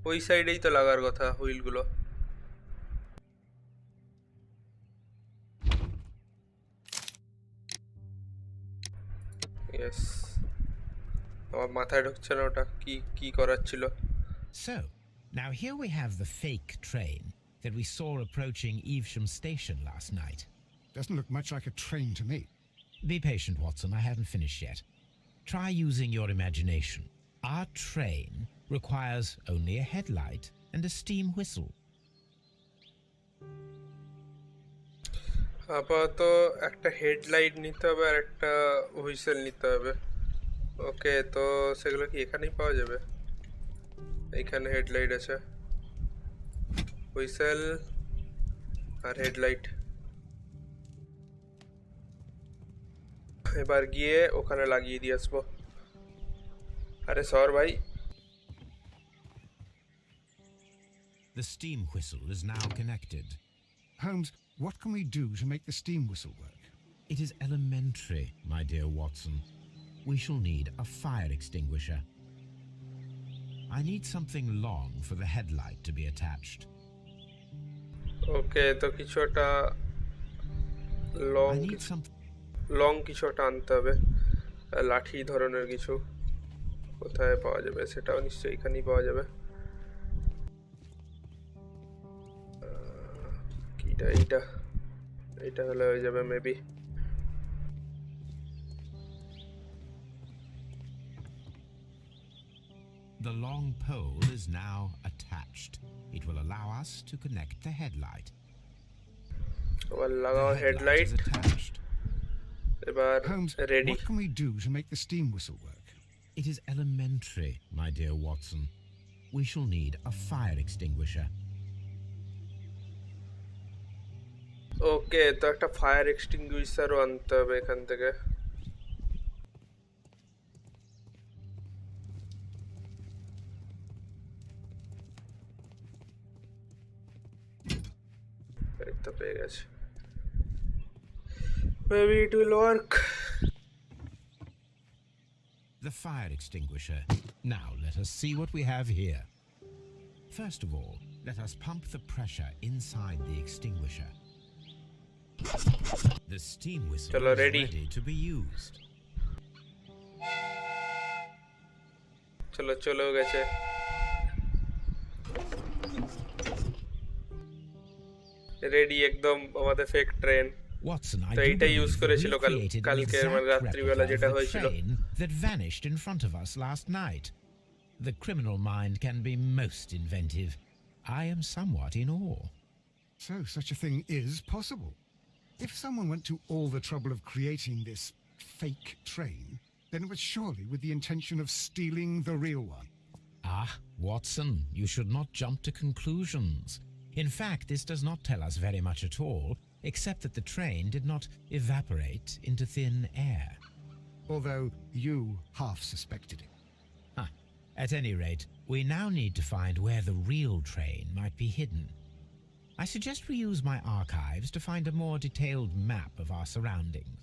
ওই সাইডেই তো লাগার কথা হুইলগুলো। ইয়েস, আমার মাথায় ঢুকছে না ওটা কি কি করার ছিল। So, now here we have the fake train that we saw approaching Evesham Station last night. Doesn't look much like a train to me. Be patient, Watson. I haven't finished yet. Try using your imagination. Our train requires only a headlight and a steam whistle. আপাতত একটা headlight নিতে হবে আর একটা whistle নিতে হবে। ওকে, তো সেগুলো কি এখানেই পাওয়া যাবে? এইখানে হেডলাইট আছে, হুইসেল আর হেডলাইট। এবার গিয়ে ওখানে লাগিয়ে দিয়ে আসবো। আরে সর ভাই। The steam whistle is now connected. Holmes, what can we do to make the steam whistle work? It is elementary, my dear Watson. We shall need a fire extinguisher. I need something long for the headlight to be attached. ওকে, তো কিছু একটা I need some. Long কিছু একটা আনতে হবে, লাঠি ধরনের কিছু। কোথায় পাওয়া যাবে? সেটাও নিশ্চয়ই এখানেই পাওয়া যাবে। কিটা এইটা এইটা হলে হয়ে যাবে maybe. The long pole is now attached. It will allow us to connect the headlight. আবার The লাগাও headlight হেডলাইট। is attached. এবার Holmes, ready. what can we do to make the steam whistle work? It is elementary, my dear Watson. We shall need a fire extinguisher. ওকে, তো একটা fire এক্সটিংগুইশারও আনতে হবে এখান থেকে। এই তো পেয়ে গেছে। Maybe it will work. The fire extinguisher. Now let us see what we have here. First of all, let us pump the pressure inside the extinguisher. The steam whistle Chalo, is ready. ready to be used. চলো চলো গেছে। Ready একদম আমাদের fake train. Watson, I তো do এইটা use believe করেছিল we created an কালকে exact মানে রাত্রিবেলা replica যেটা of the হয়েছিল। train that vanished in front of us last night. The criminal mind can be most inventive. I am somewhat in awe. So, such a thing is possible. If someone went to all the trouble of creating this fake train, then it was surely with the intention of stealing the real one. Ah, Watson, you should not jump to conclusions. In fact, this does not tell us very much at all, except that the train did not evaporate into thin air. Although you half suspected it. At any rate, we now need to find where the real train might be hidden. I suggest we use my archives to find a more detailed map of our surroundings.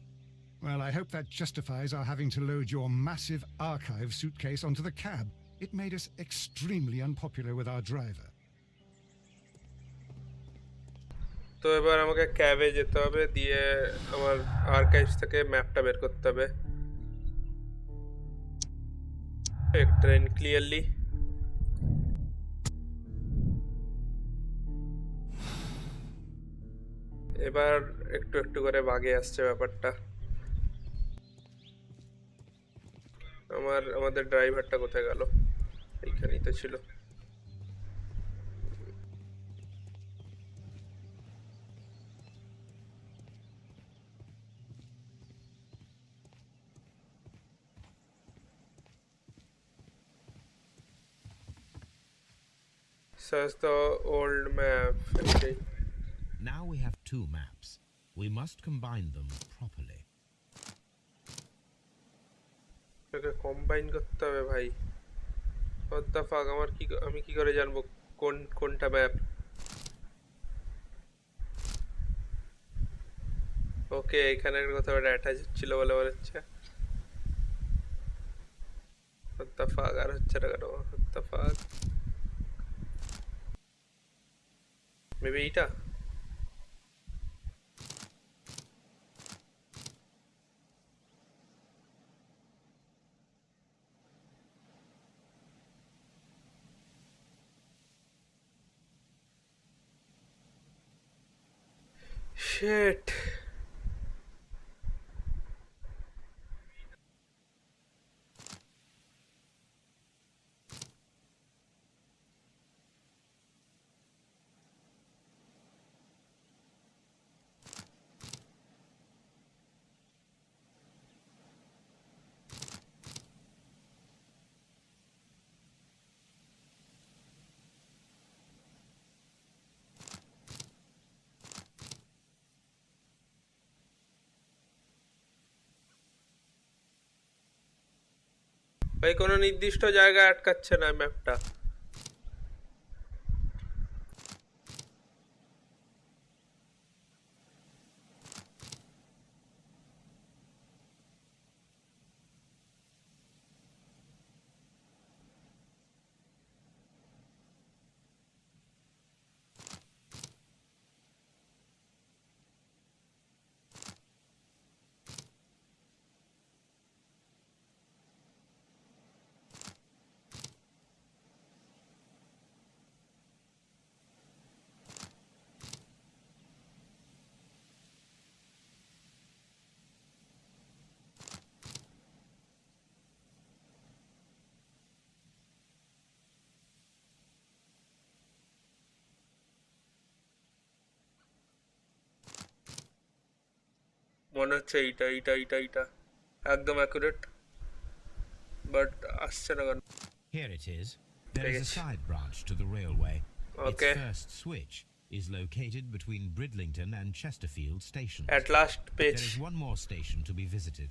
Well, I hope that justifies our having to load your massive archive suitcase onto the cab. It made us extremely unpopular with our driver. তো এবার আমাকে ক্যাবে যেতে হবে, দিয়ে আমার archives থেকে ম্যাপটা বের করতে হবে। এক ট্রেন ক্লিয়ারলি। এবার একটু একটু করে বাগে আসছে ব্যাপারটা। আমাদের ড্রাইভারটা কোথায় গেল? এইখানেই তো ছিল। Search the old map. Okay. Now we have two maps. We must combine them properly. এটাকে কম্বাইন করতে হবে ভাই। What the fuck, আমি কি করে জানবো কোনটা ম্যাপ? ওকে, এখানে কোথাও একটা অ্যাটাচ ছিল বলে মনে হচ্ছে। What the fuck, আর হচ্ছে না কেন? What the fuck? মেবি এইটা। শিট। ভাই কোনো নির্দিষ্ট জায়গায় আটকাচ্ছে না ম্যাপটা। মনে হচ্ছে এইটা এইটা এইটা এইটা একদম অ্যাকুরেট, বাট আসছে না কেন। Here it is. There is a Yes. side branch to the railway. Okay. Its first switch is located between Bridlington and Chesterfield stations. At last There page. is one more station to be visited.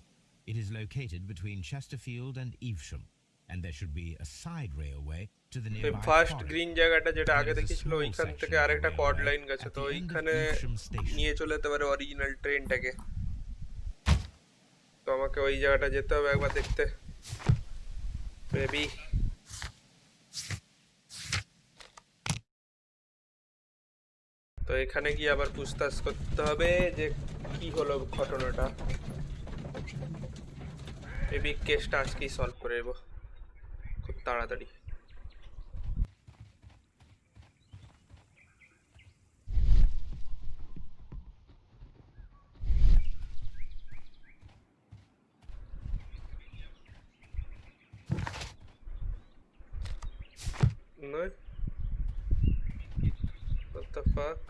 It is located between Chesterfield and Evesham, and there should be a side railway to the nearby first quarry. Green জায়গাটা যেটা There আগে is a দেখিয়েছিল small ওইখান section থেকে of the আরেকটা cord railway line গেছে, at তো the end of ওইখানে Evesham station. নিয়ে চলে যেতে পারে অরিজিনাল ট্রেনটাকে। তো আমাকে ওই জায়গাটা যেতে হবে একবার দেখতে মেবি। তো এখানে গিয়ে আবার পুছতাছ করতে হবে যে কি হলো ঘটনাটা। মেবি কেসটা আজকেই সলভ করে দেবো খুব তাড়াতাড়ি। No? What the fuck?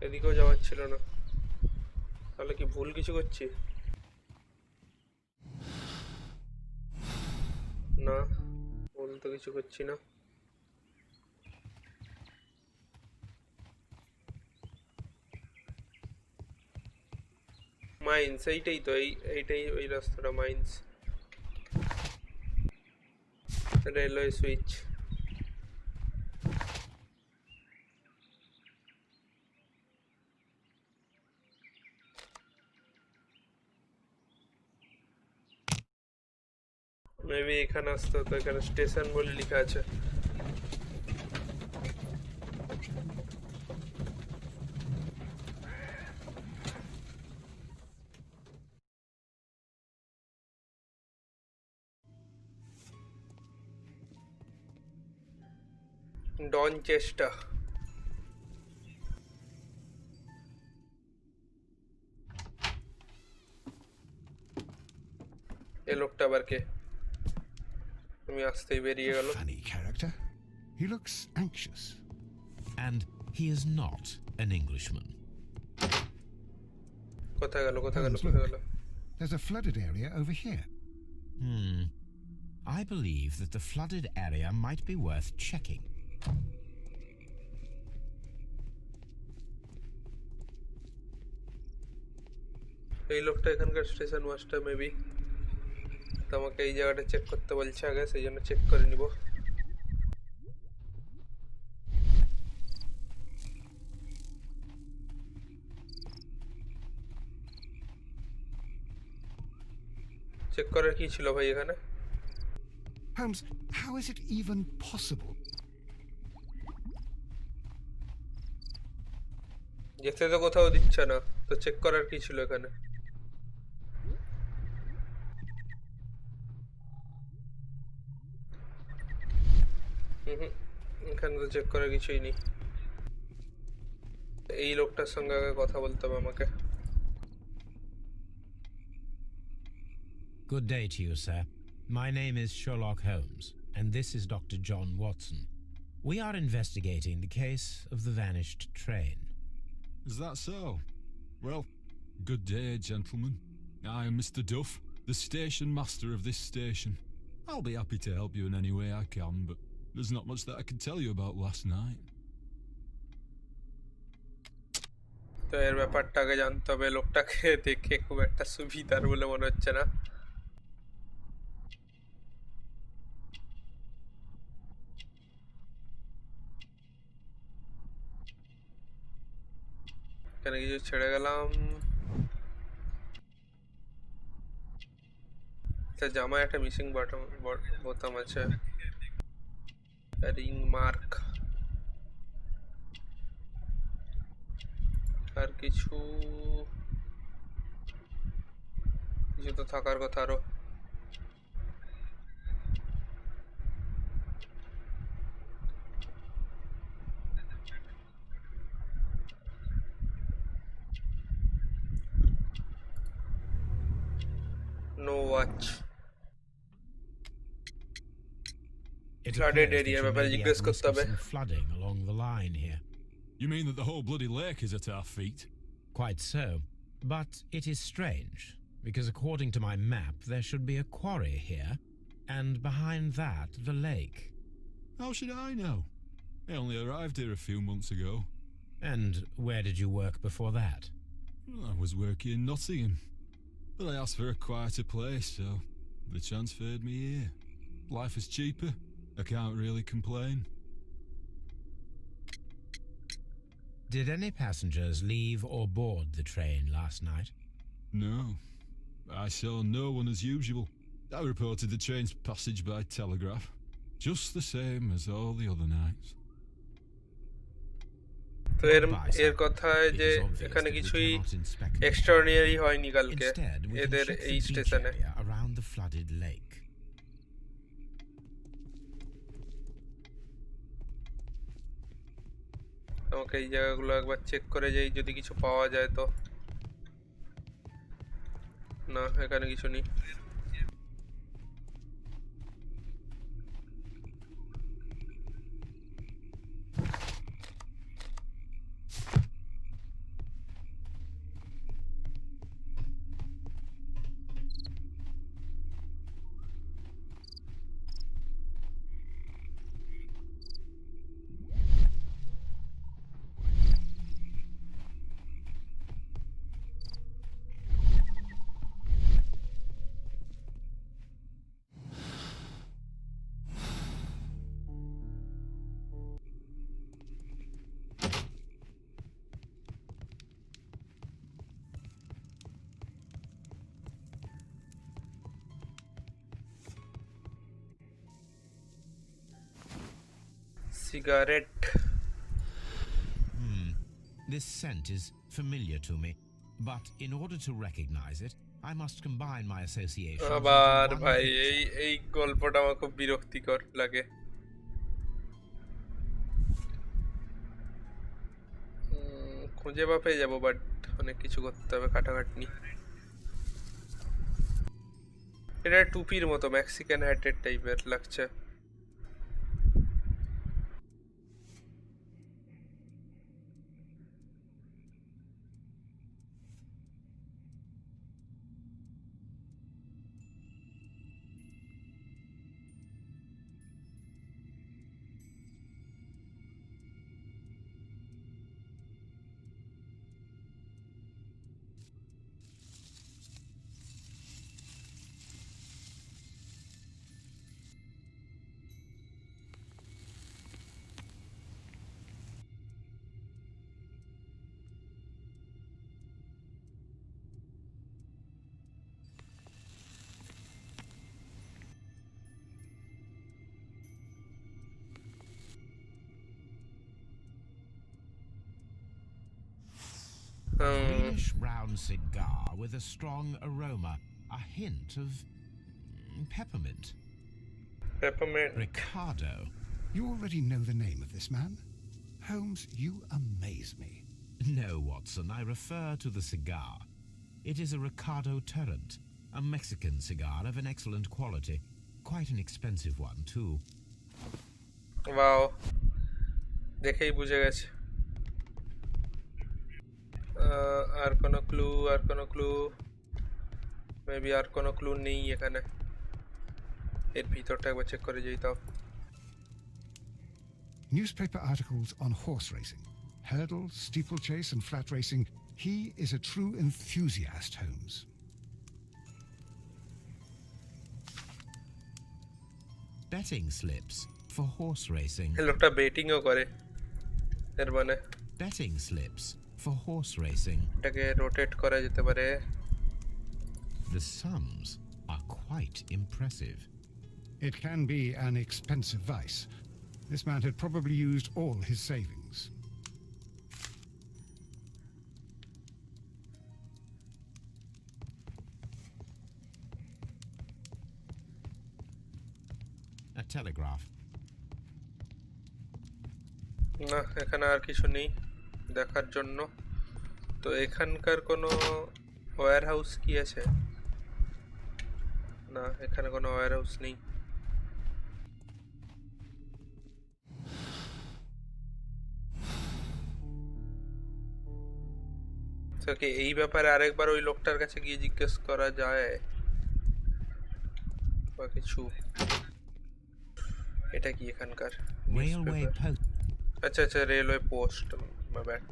এদিকেও যাওয়ার ছিল না, তাহলে কি ভুল কিছু করছি? না, ভুল তো কিছু করছি না। মাইন্স, এইটাই তো, এইটাই ওই রাস্তাটা, মাইন্স রেলওয়ে সুইচ। মেবি এখানে আসতে হতো, এখানে স্টেশন বলে লেখা আছে। ডনচেস্টার। এ লোকটা আবার কে? আমি আসতেই বেরিয়ে গেল। Funny character. He looks anxious. And he is not an Englishman. কোথায় গেল কোথায় গেল Holmes, কোথায় look. গেল? There's a flooded area over here. I believe that the flooded area might be worth checking. এই লোকটা এখানকার স্টেশন মাস্টার মেবি। তো আমাকে এই জায়গাটা চেক করতে বলছে আগে, সেই জন্য চেক করে নিব। চেক করার কি ছিল ভাই এখানে? Holmes, how is it even possible? যেতে তো কোথাও দিচ্ছে না, তো চেক করার কি ছিল এখানে? হুম, এখানে তো চেক করার কিছুই নেই। এই লোকটার সঙ্গে আগে কথা বলতে হবে আমাকে। Good day to you, sir. My name is Sherlock Holmes, and this is Dr. John Watson. We are investigating the case of the vanished train. Is that so? Well, good day, gentlemen. I am Mr. Duff, the station master of this station. I'll be happy to help you in any way I can, but there's not much that I can tell you about last night. তো এর ব্যাপারটা আগে জানতে হবে। লোকটাকে দেখে খুব একটা সুবিধার বলে মনে হচ্ছে না। এখানে কিছু ছেড়ে গেলাম। জামায় একটা মিসিং বোতাম আছে, রিং মার্ক। আর কিছু কিছু তো থাকার কথা আরো। No watch. It Flooded appears that area, you ব্যাপারে may be জিজ্ঞেস at করতে risk of হবে। some flooding along the line here. You mean that the whole bloody lake is at our feet? Quite so. But it is strange, because according to my map, there should be a quarry here, and behind that, the lake. How should I know? I only arrived here a few months ago. And where did you work before that? I was working in Nottingham, but I asked for a quieter place, so they transferred me here. Life is cheaper. I can't really complain. Did any passengers leave or board the train last night? No. I saw no one as usual. I reported the train's passage by telegraph, just the same as all the other nights. তো এর কথায় যে এখানে কিছুই extraordinary হয়নি কালকে Instead, we can এদের check the এই beach স্টেশনে। area around the flooded lake. আমাকে এই জায়গাগুলো একবার চেক করে যাই, যদি কিছু পাওয়া যায় তো। না, এখানে কিছু নেই। Cigarette. This scent is familiar to me, but in order to recognize it, I must combine my associations. আবার into one ভাই picture. এই গল্পটা আমার খুব বিরক্তিকর লাগে। খুঁজে বা পেয়ে যাবো, বাট অনেক কিছু করতে হবে, খাটাখাটনি। এটা টুপির মতো মেক্সিকান হ্যাটের টাইপের লাগছে। brown cigar with a strong aroma, a hint of peppermint. Peppermint. Ricardo. You already know the name of this man? Holmes, you amaze me. No, Watson, I refer to the cigar. It is a Ricardo Turrent, a Mexican cigar of an excellent quality. Quite an expensive one, too. Wow. দেখেই বুঝে গেছে। আর কোনো clue maybe আর কোনো clue নেই এখানে। এর ভিতরটা একবার চেক করে যেই তাও। Newspaper articles on horse racing, hurdle, steeplechase, and flat racing. He is a true enthusiast, Holmes. Betting slips for horse racing. লোকটা বেটিংও করে এর মানে Betting slips for horse racing. এটাকে রোটেট করা যেতে পারে। The sums are quite impressive. It can be an expensive vice. This man had probably used all his savings. A telegraph. না এখানে আর কিছু নেই দেখার জন্য। তো এখানকার কোনো ওয়্যার হাউস কি আছে? না এখানে কোনো ওয়্যার হাউস নেই। তো কি এই ব্যাপারে আরেকবার ওই লোকটার কাছে গিয়ে জিজ্ঞেস করা যায় বা কিছু? এটা কি এখানকার Railway post. আচ্ছা আচ্ছা railway post my bad.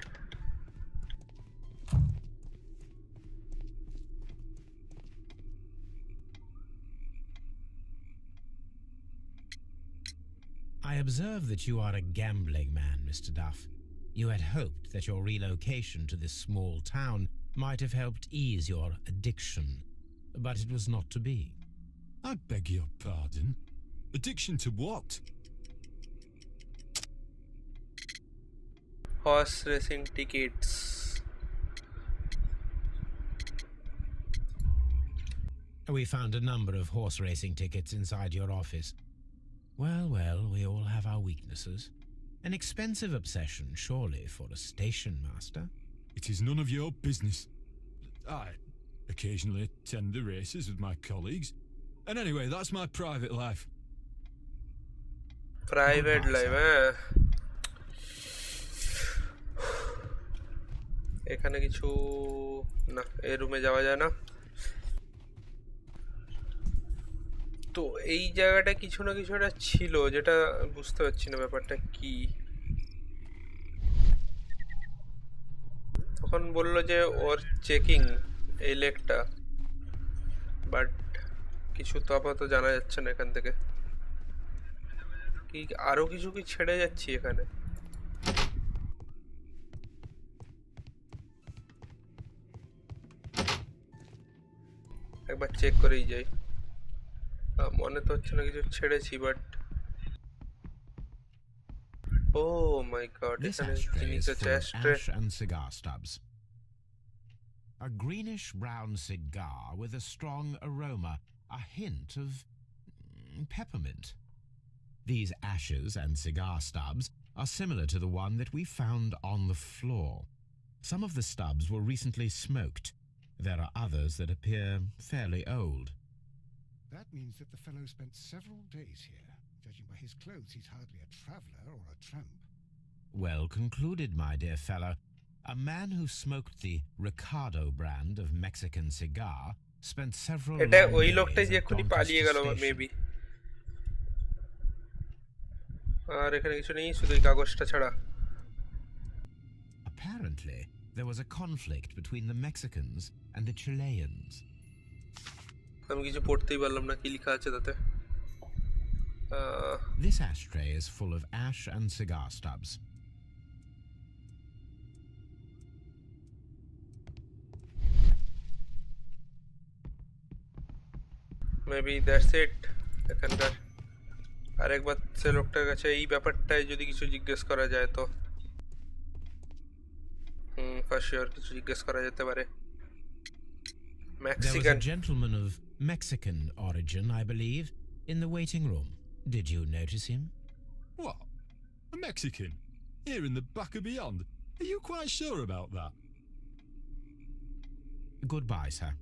I observe that you are a gambling man, Mr. Duff. You had hoped that your relocation to this small town might have helped ease your addiction, but it was not to be. I beg your pardon. Addiction to what? Horse racing tickets. We found a number of horse racing tickets inside your office. Well, we all have our weaknesses. An expensive obsession, surely, for a station master. It is none of your business. I occasionally attend the races with my colleagues. And anyway, that's my private life. Private life, eh? এখানে কিছু না, এই রুমে যাওয়া যায় না। তো এই জায়গাটা কিছু না কিছু একটা ছিল যেটা বুঝতে পারছি না ব্যাপারটা কি। তখন বললো যে ওর চেকিং এই লেকটা, বাট কিছু তো আপাতত জানা যাচ্ছে না এখান থেকে। কি আরো কিছু কি ছেড়ে যাচ্ছি এখানে? একবার চেক করেই যাই। মনে তো হচ্ছে না কিছু ছেড়েছি, but oh my god, This এখানে ashtray জিনিস is আছে। full of ashtray. ash and cigar stubs. A greenish-brown cigar with a strong aroma, a hint of peppermint. These ashes and cigar stubs are similar to the one that we found on the floor. Some of the stubs were recently smoked. There are others that appear fairly old. That means that the fellow spent several days here. Judging by his clothes, he's hardly a traveller or a tramp. Well concluded, my dear fellow. A man who smoked the Ricardo brand of Mexican cigar spent several এটা long ওই days লোকটাই যে at এক্ষুনি Doncaster পালিয়ে গেল Station. Maybe. আর এখানে কিছু নেই, শুধু এই কাগজটা ছাড়া। Apparently, there was a conflict between the Mexicans and the Chileans. আমি কিছু পড়তেই পারলাম না কি লেখা আছে তাতে। This ashtray is full of ash and cigar stubs. Maybe that's it এখানকার। আরেকবার সে লোকটার কাছে এই ব্যাপারটাই যদি কিছু জিজ্ঞেস করা যায় তো। ফর শিওর কিছু জিজ্ঞেস করা যেতে পারে। There was a Mexican. gentleman of Mexican origin, I believe, in the waiting room. Did you notice him? What? A Mexican? Here in the back of beyond? Are you quite sure about that? Goodbye, sir.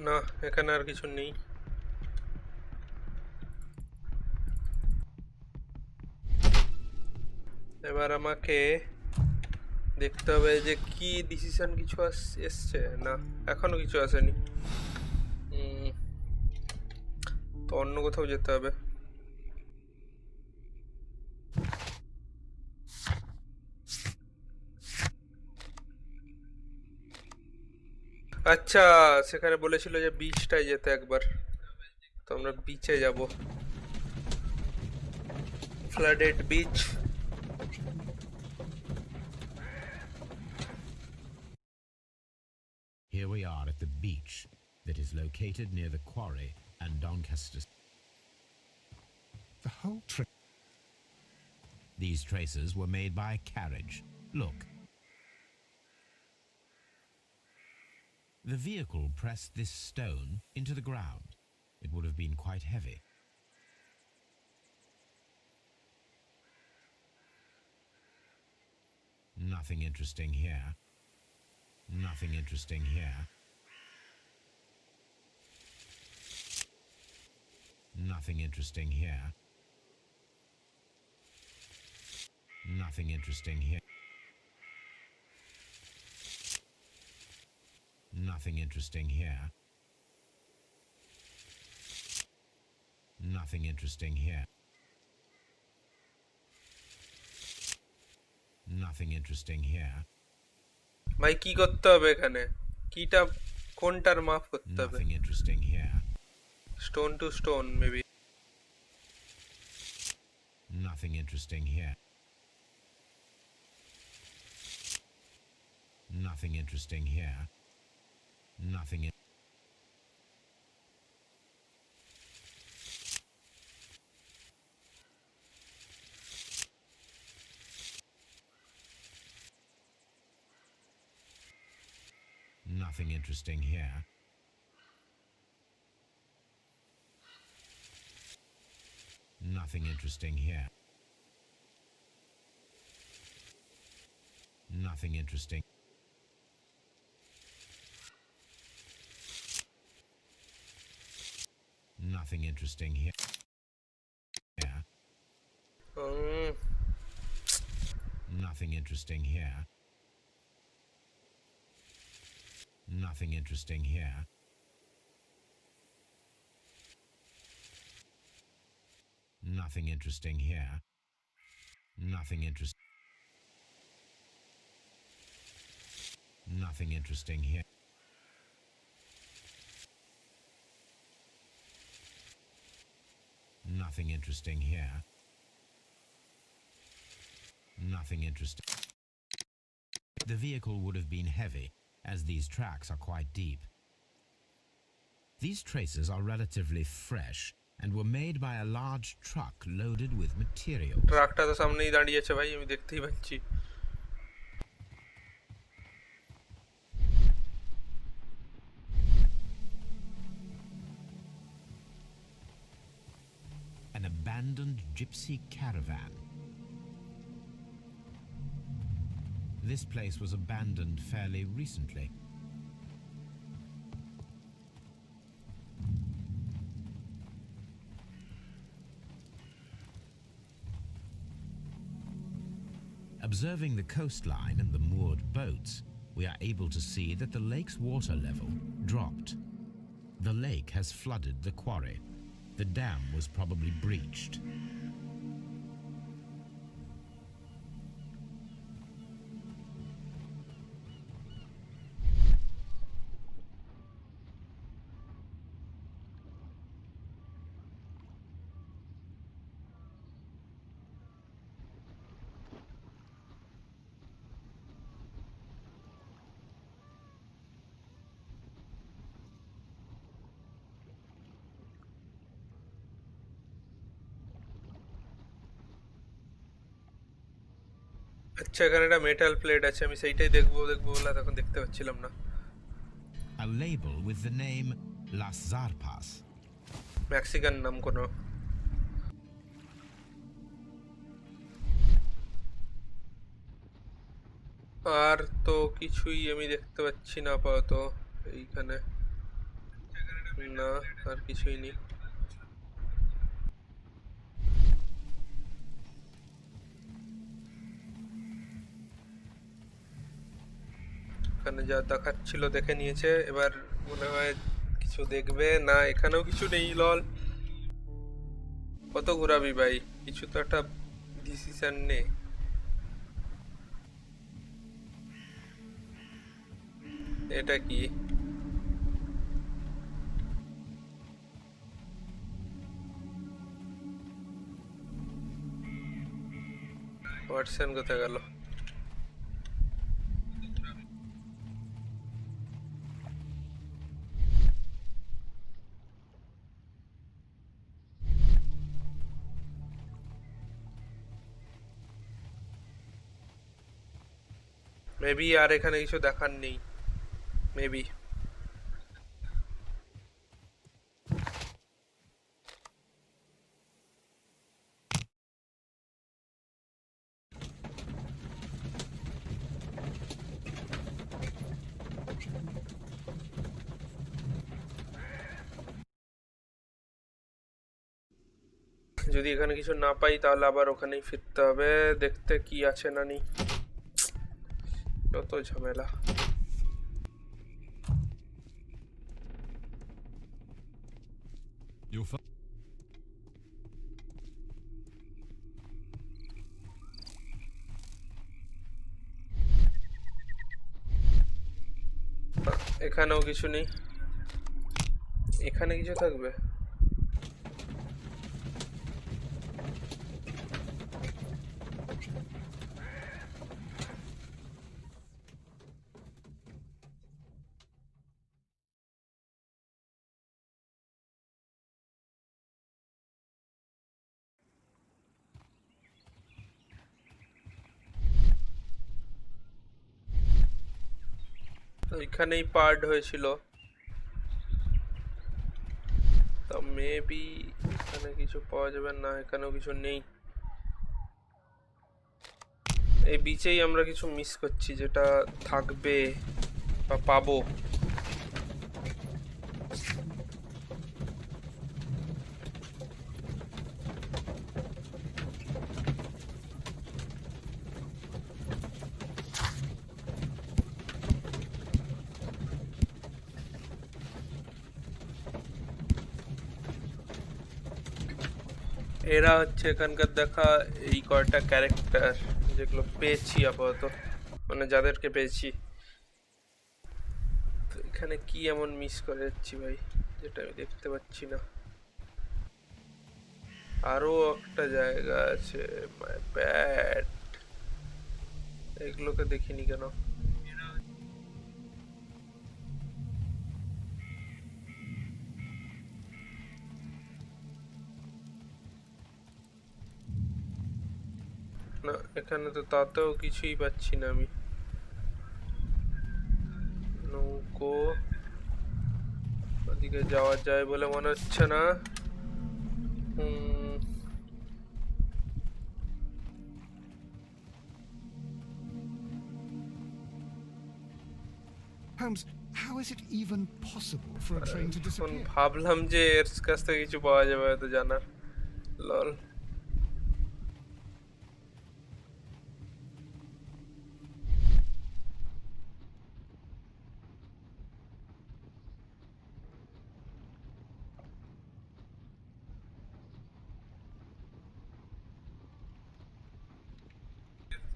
না, এখানে আর কিছু নেই। এবার আমাকে দেখতে হবে যে কি ডিসিশন কিছু এসছে না, এখনো কিছু আসেনি। তো অন্য কোথাও যেতে হবে। আচ্ছা, সেখানে বলেছিল যে বিচটায় যেতে একবার, তো আমরা বিচে যাব। Flooded beach. Here we are at the beach that is located near the quarry and Doncaster. The whole trip. These traces were made by a carriage. Look. The vehicle pressed this stone into the ground. It would have been quite heavy. Nothing interesting here. Nothing interesting here. Nothing interesting here. Nothing interesting here. Nothing interesting here. Nothing interesting here. Nothing interesting here. ভাই কি করতে হবে এখানে? কিটা কোনটার মাপ করতে হবে? Nothing interesting here. Stone two stone maybe. Nothing interesting here. Nothing interesting here. Nothing. Nothing interesting here. Nothing interesting here. Nothing interesting. Nothing interesting here. Yeah. Nothing interesting here. Nothing interesting here. Nothing interesting here. Nothing interest. Nothing interesting here. Nothing interesting here. Nothing interesting. The vehicle would have been heavy, as these tracks are quite deep. These traces are relatively fresh and were made by a large truck loaded with materials. ট্রাকটা তো সামনেই দাঁড়িয়ে আছে ভাই, আমি দেখতেই পাচ্ছি। An abandoned gypsy caravan. This place was abandoned fairly recently. Observing the coastline and the moored boats, we are able to see that the lake's water level dropped. The lake has flooded the quarry. The dam was probably breached. আচ্ছা, এখানে একটা metal plate আছে, আমি সেইটাই দেখবো দেখবো বলে তখন দেখতে পাচ্ছিলাম না। A label with the name Las Zarpas. Mexican নাম কোনো। আর তো কিছুই আমি দেখতে পাচ্ছি না আপাতত এইখানে। না, আর কিছুই নেই। এখানে যা দেখাচ্ছিল দেখে নিয়েছে, এবার মনে হয় কিছু দেখবে না। এখানেও কিছু নেই। লল, কত ঘোরাবি ভাই, কিছু তো একটা ডিসিশন নে। এটা কি? ওয়াটসন কোথায় গেল? মেবি আর এখানে কিছু দেখার নেই, মেবি। যদি এখানে কিছু না পাই তাহলে আবার ওখানেই ফিরতে হবে, দেখতে কি আছে না নেই। যত ঝামেলা। You'll find. এখানেও কিছু নেই। এখানে কিছু থাকবে? এখানেই পার্ট হয়েছিল, তো মেবি এখানে কিছু পাওয়া যাবে না। এখানেও কিছু নেই। এই বিচেই আমরা কিছু মিস করছি, যেটা থাকবে বা পাবো। এরা হচ্ছে এখানকার দেখা এই কয়টা ক্যারেক্টার যেগুলো পেয়েছি আপাতত, মানে যাদেরকে পেয়েছি। তো এখানে কি এমন মিস করে যাচ্ছি ভাই, যেটা আমি দেখতে পাচ্ছি না? আরো একটা জায়গা আছে, মাই ব্যাড। এগুলোকে দেখিনি কেন? না, এখানে তো তাতেও কিছুই পাচ্ছি না আমি। নৌকো ওদিকে যাওয়া যায় বলে মনে হচ্ছে না। Holmes, how is it even possible for a train to এখন disappear? ভাবলাম যে এর কাছ থেকে কিছু পাওয়া যাবে হয়তো জানার। লল।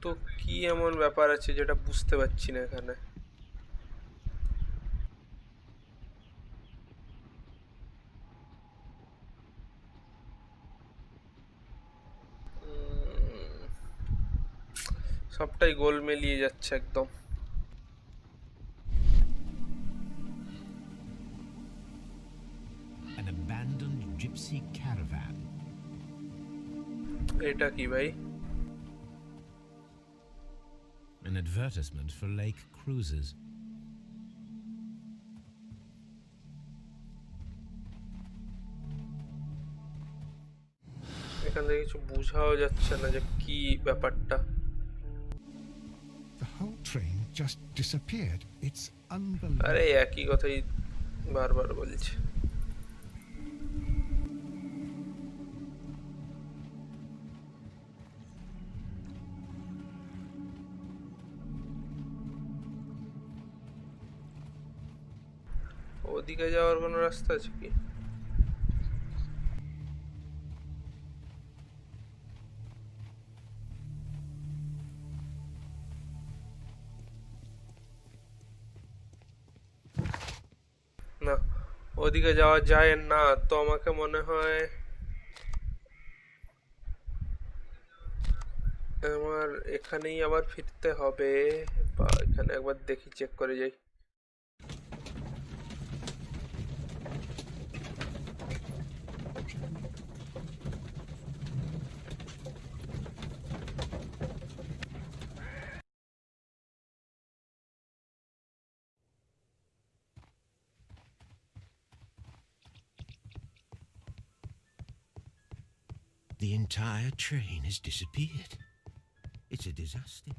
তো কি এমন ব্যাপার আছে যেটা বুঝতে পারছি না এখানে? সবটাই গোলমেলিয়ে যাচ্ছে একদম। An abandoned gypsy caravan. এটা কি ভাই? An advertisement for lake cruises. এখান থেকে কিছু বোঝাও যাচ্ছে না যে কি ব্যাপারটা। The whole train just disappeared. It's unbelievable. আরে একই কথাই বারবার বলছে। ওদিকে যাওয়ার কোনো রাস্তা আছে কি? না, ওদিকে যাওয়া যায় না তো আমাকে মনে হয় আমার এখানেই আবার ফিরতে হবে, বা এখানে একবার দেখি, চেক করে যাই। The entire train has disappeared. It's a disaster.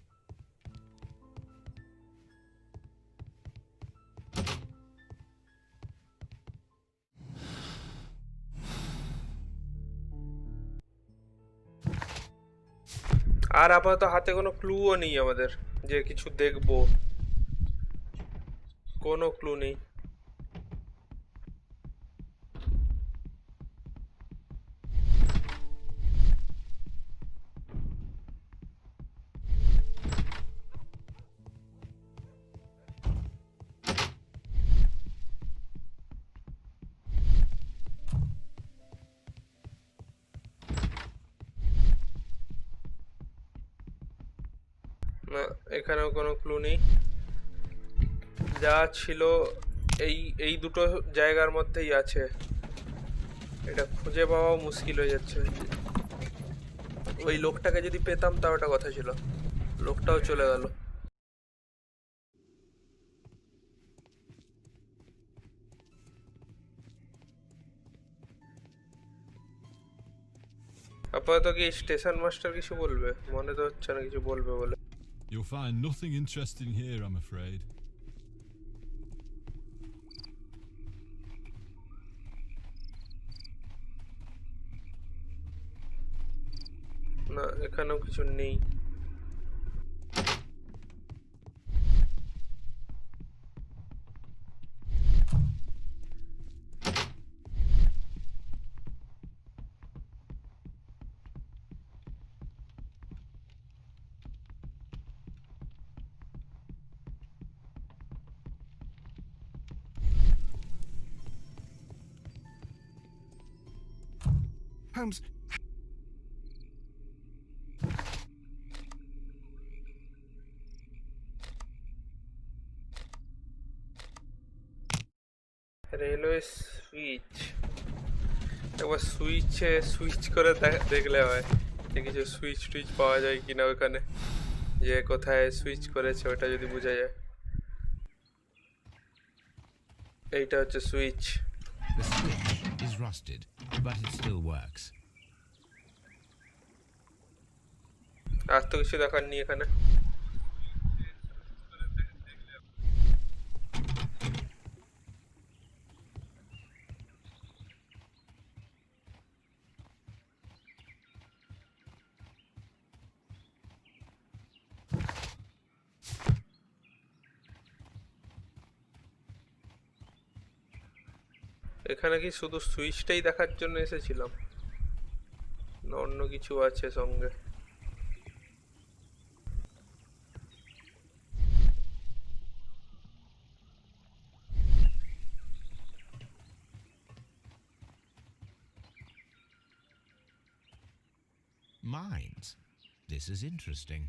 আর আপাতত হাতে কোনো ক্লুও নেই আমাদের যে কিছু দেখবো, কোনো ক্লু নেই। না, এখানেও কোনো ক্লু নেই। যা ছিল এই এই দুটো জায়গার মধ্যেই আছে, এটা খুঁজে পাওয়াও মুশকিল হয়ে যাচ্ছে। ওই লোকটাকে যদি পেতাম তাও একটা কথা ছিল, লোকটাও চলে গেল। আপাতত কি স্টেশন মাস্টার কিছু বলবে? মনে তো হচ্ছে না কিছু বলবে বলে। You'll find nothing interesting here, I'm afraid. না, এখানেও কিছু নেই। Holmes, রেলওয়ে সুইচ, একবার সুইচে সুইচ করে দেখলে হয় যে কিছু সুইচ টুইচ পাওয়া যায় কিনা ওখানে, যে কোথায় সুইচ করেছে ওটা যদি বোঝা যায়। এইটা হচ্ছে switch. The switch is rusted, but it still works. আর তো কিছু দেখার নেই এখানে। এখানে কি শুধু সুইচটাই দেখার জন্য এসেছিলাম, না অন্য কিছু আছে সঙ্গে? Mines. This is interesting.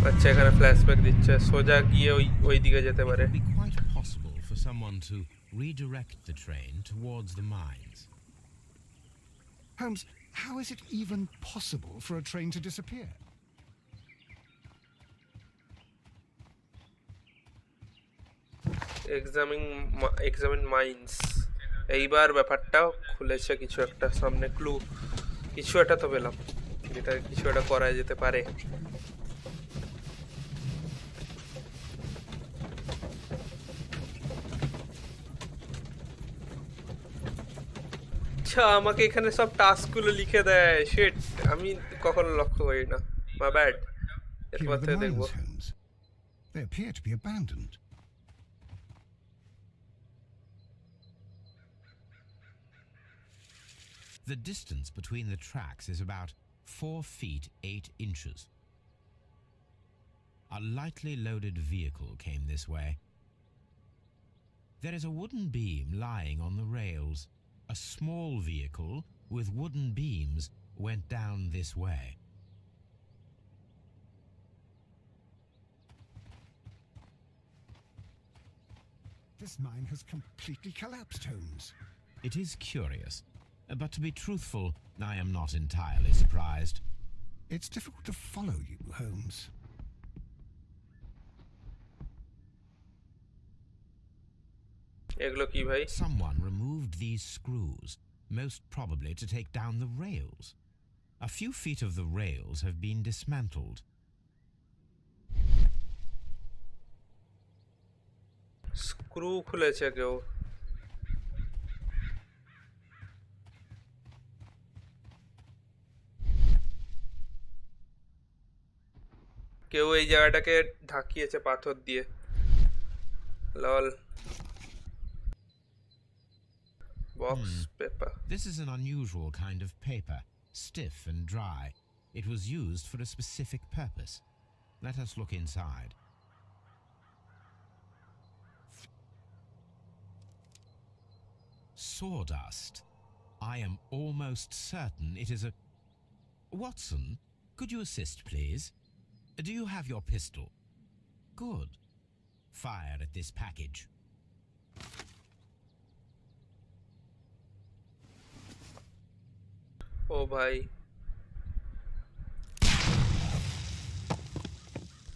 আচ্ছা এখানে ফ্ল্যাশব্যাক দিচ্ছে সোজা গিয়ে ওই দিকে যেতে It পারে would be quite possible for someone to redirect the train towards the mines. Holmes, how is it even possible for a train to disappear? Examine mines এইবার ব্যাপারটা খুলেছে কিছু একটা সামনে ক্লু কিছু একটা তো পেলাম যেটা কিছু একটা করা যেতে পারে আচ্ছা আমাকে এখানে সব টাস্কগুলো লিখে দেয় শিট আমি কখনো লক্ষ্য করি না মাই ব্যাড Here এরপর are the থেকে দেখবো mines, Holmes. They appear to be abandoned. The distance between the tracks is about 4 feet 8 inches. A lightly loaded vehicle came this way. There is a wooden beam lying on the rails. A small vehicle with wooden beams went down this way. This mine has completely collapsed, Holmes. It is curious, but to be truthful, I am not entirely surprised. It's difficult to follow you, Holmes. এগুলো কি ভাই Someone removed these screws, most probably to take down the rails. A few feet of the rails have been dismantled. Screw খুলেছে কেউ কেউ এই জায়গাটাকে ঢাকিয়েছে পাথর দিয়ে লল box paper This is an unusual kind of paper, stiff and dry. It was used for a specific purpose. Let us look inside. Sawdust. I am almost certain it is a... Watson, could you assist, please? Do you have your pistol? Good. Fire at this package. ও ভাই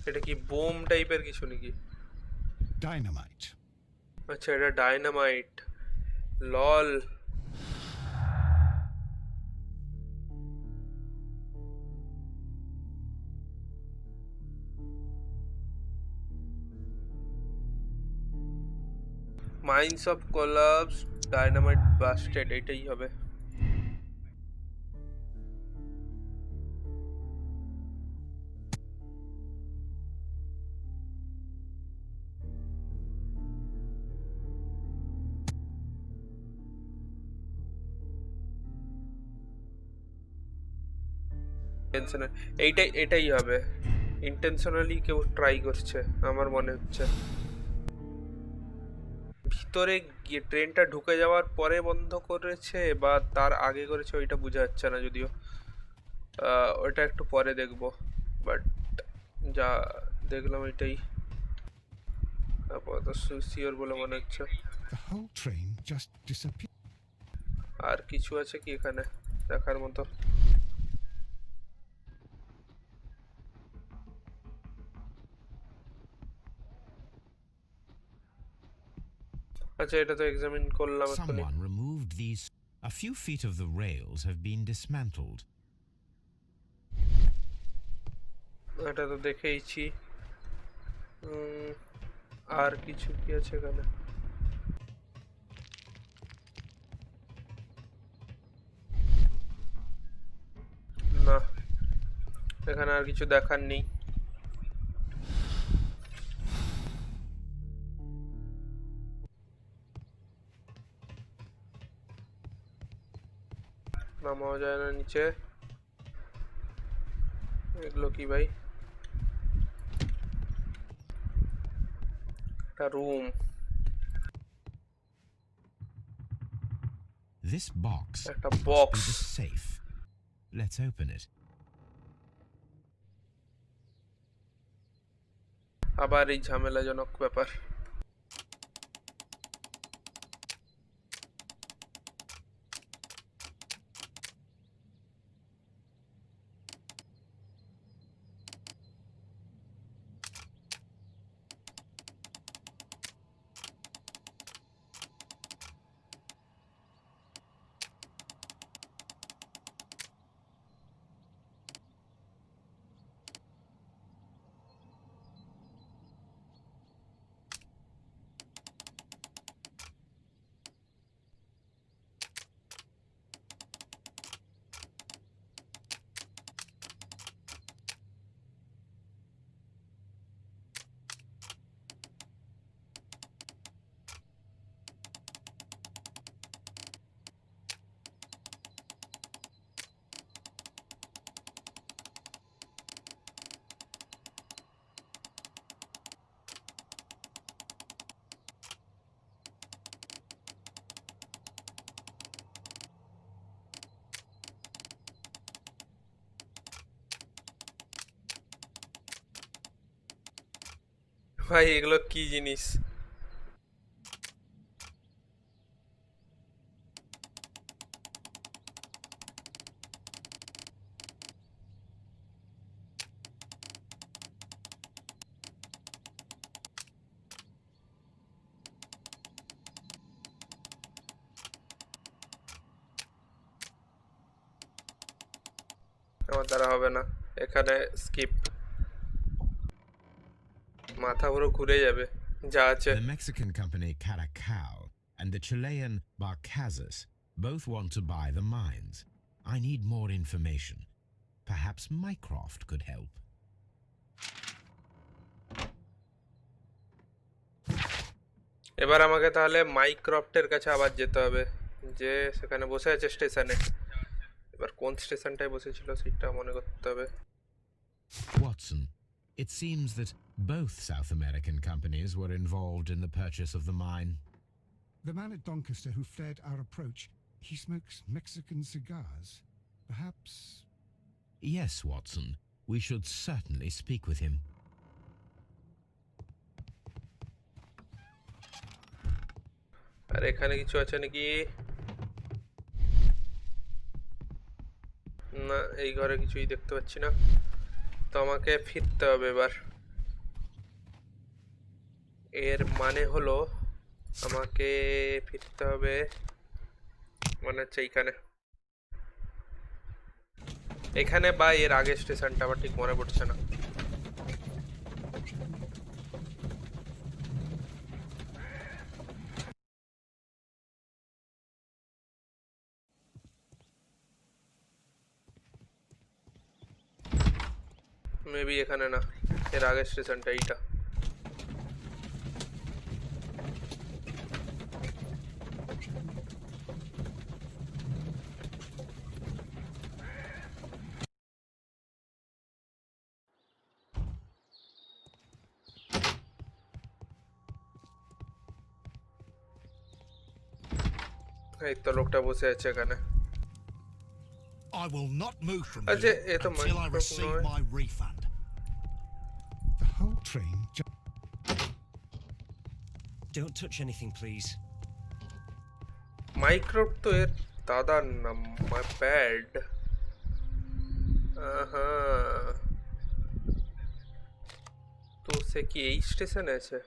এটা কি bomb টাইপের কিছু নাকি Dynamite. আচ্ছা এটা dynamite লল mines of collapse dynamite busted এটাই হবে এটাই হবে ইন্টেনশনালি কেউ ট্রাই করছে আমার মনে হচ্ছে ভিতরে গিয়ে ট্রেনটা ঢুকে যাওয়ার পরে বন্ধ করেছে বা তার আগে করেছে ওইটা বোঝা যাচ্ছে না যদিও ওইটা একটু পরে দেখবো বাট যা দেখলাম এটাই আপাতত সিওর বলে মনে হচ্ছে The whole train just disappeared. আর কিছু আছে কি এখানে দেখার মতো আচ্ছা এটা তো এক্সামিন করলাম এক্ষুনি Someone removed these. A few feet of the rails have been dismantled. এটা তো দেখেইছি আর কিছু কি আছে এখানে না এখানে আর কিছু দেখার নেই নামাও যায় না নিচে এগুলো কি ভাই একটা রুম, This box একটা must be box. the safe. Let's open it. আবার এই ঝামেলাজনক ব্যাপার। ভাই এগুলো কি জিনিস? আমার দ্বারা হবে না, এখানে স্কিপ, মাথা পুরো ঘুরে যাবে যা আছে। The Mexican company Caracal and the Chilean Barcazas both want to buy the mines. I need more information. Perhaps Mycroft could help. এবার আমাকে তাহলে মাইক্রফটের কাছে আবার যেতে হবে, যে সেখানে বসে আছে স্টেশনে। এবার কোন স্টেশনটায় বসেছিল সেটা মনে করতে হবে। Watson, it seems that both South American companies were involved in the purchase of the mine. The man at Doncaster who fled our approach, he smokes Mexican cigars. Perhaps... Yes, Watson. We should certainly speak with him. আর এখানে কিছু আছে নাকি? না, এই ঘরে কিছুই দেখতে পাচ্ছি না। তো আমাকে ফিরতে হবে এবার। এর মানে হলো আমাকে ফিরতে হবে, মনে হচ্ছে এইখানে, এখানে বা এর আগে স্টেশনটা আমার ঠিক মনে পড়ছে না। মেবি এখানে না, এর আগের স্টেশনটা এইটা। এই তো লোকটা বসে আছে এখানে। I will not move from আচ্ছা, here এ তো until I মাইক্রোফোন receive নয়। my refund. The whole train Don't touch anything, please. মাইক্রোফ তো এর দাদার নাম। My bad. আহা, তো সে কি এই স্টেশনে আছে?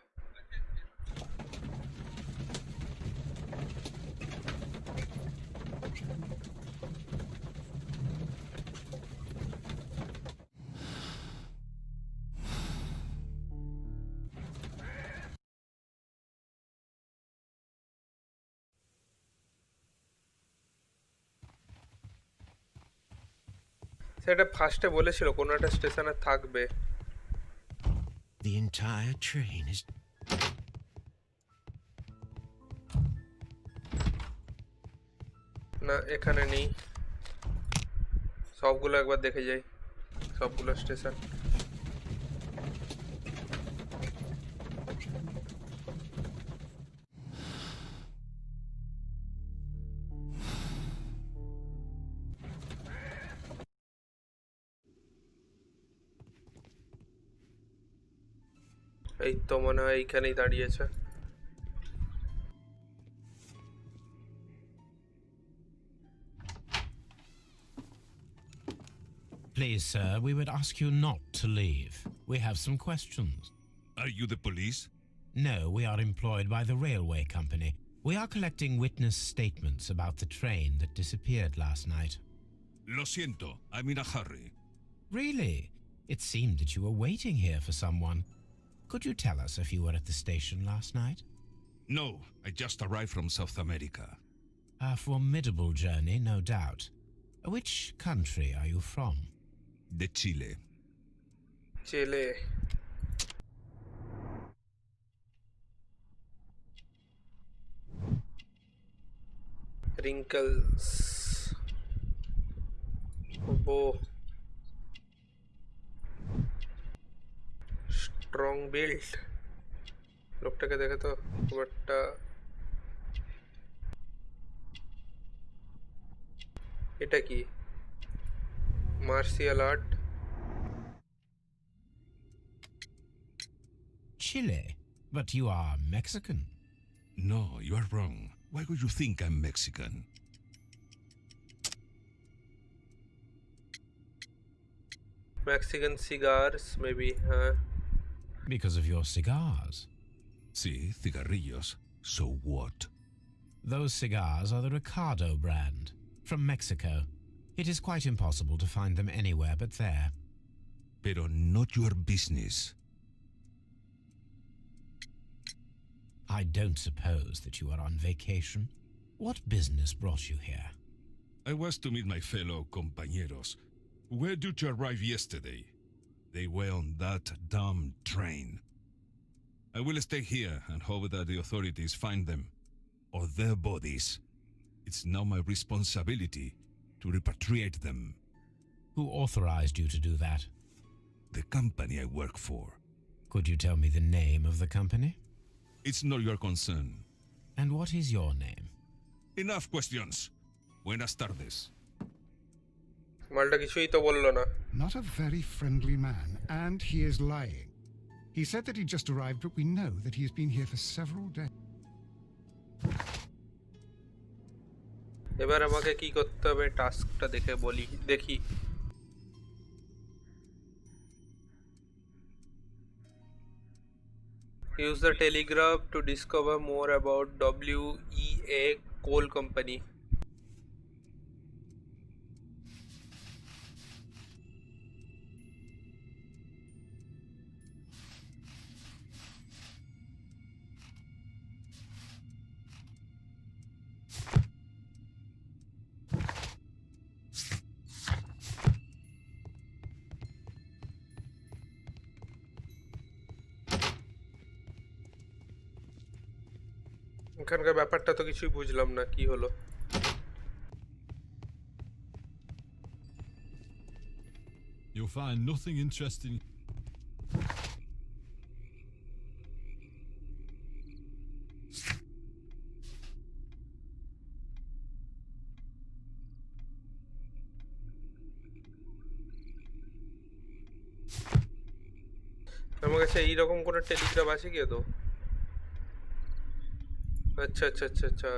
সেটা ফার্স্টে বলেছিল কোনো একটা স্টেশনে থাকবে। The entire train is... না, এখানে নেই। সবগুলো একবার দেখে যাই, সবগুলো স্টেশন। এই তো মনে হয় এইখানেই দাঁড়িয়েছে। Please, sir, we would ask you not to leave. We have some questions. Are you the police? No, we are employed by the railway company. We are collecting witness statements about the train that disappeared last night. Lo siento, I'm in a hurry. Really? It seemed that you were waiting here for someone. Could you tell us if you were at the station last night? No, I just arrived from South America. A formidable journey, no doubt. Which country are you from? De Chile. চেলে। wrinkles, bow, strong build। লোকটাকে দেখে তো খুব একটা। এটা কি? Martial art. Chile? But you are Mexican. No, you are wrong. Why would you think I'm Mexican? Mexican cigars, maybe, huh? Because of your cigars. See, cigarrillos. So what? Those cigars are the Ricardo brand, from Mexico. It is quite impossible to find them anywhere but there. Pero not your business. I don't suppose that you are on vacation. What business brought you here? I was to meet my fellow compañeros. Where did you arrive yesterday? They were on that damn train. I will stay here and hope that the authorities find them, or their bodies. It's now my responsibility to repatriate them. Who authorized you to do that? The company I work for. Could you tell me the name of the company? It's not your concern. And what is your name? Enough questions. Buenas tardes. মালটা কিছুই তো বললো না। Not a very friendly man, and he is lying. He said that he just arrived, but we know that he has been here for several days. এবার আমাকে কি করতে হবে টাস্কটা দেখে দেখি। Use the telegraph to discover more about WEA coal company. এখানকার ব্যাপারটা তো কিছুই বুঝলাম না, কি হলো? You'll find nothing interesting. আমার কাছে এইরকম কোনো টেলিগ্রাফ আছে কি তো? আচ্ছা আচ্ছা আচ্ছা আচ্ছা,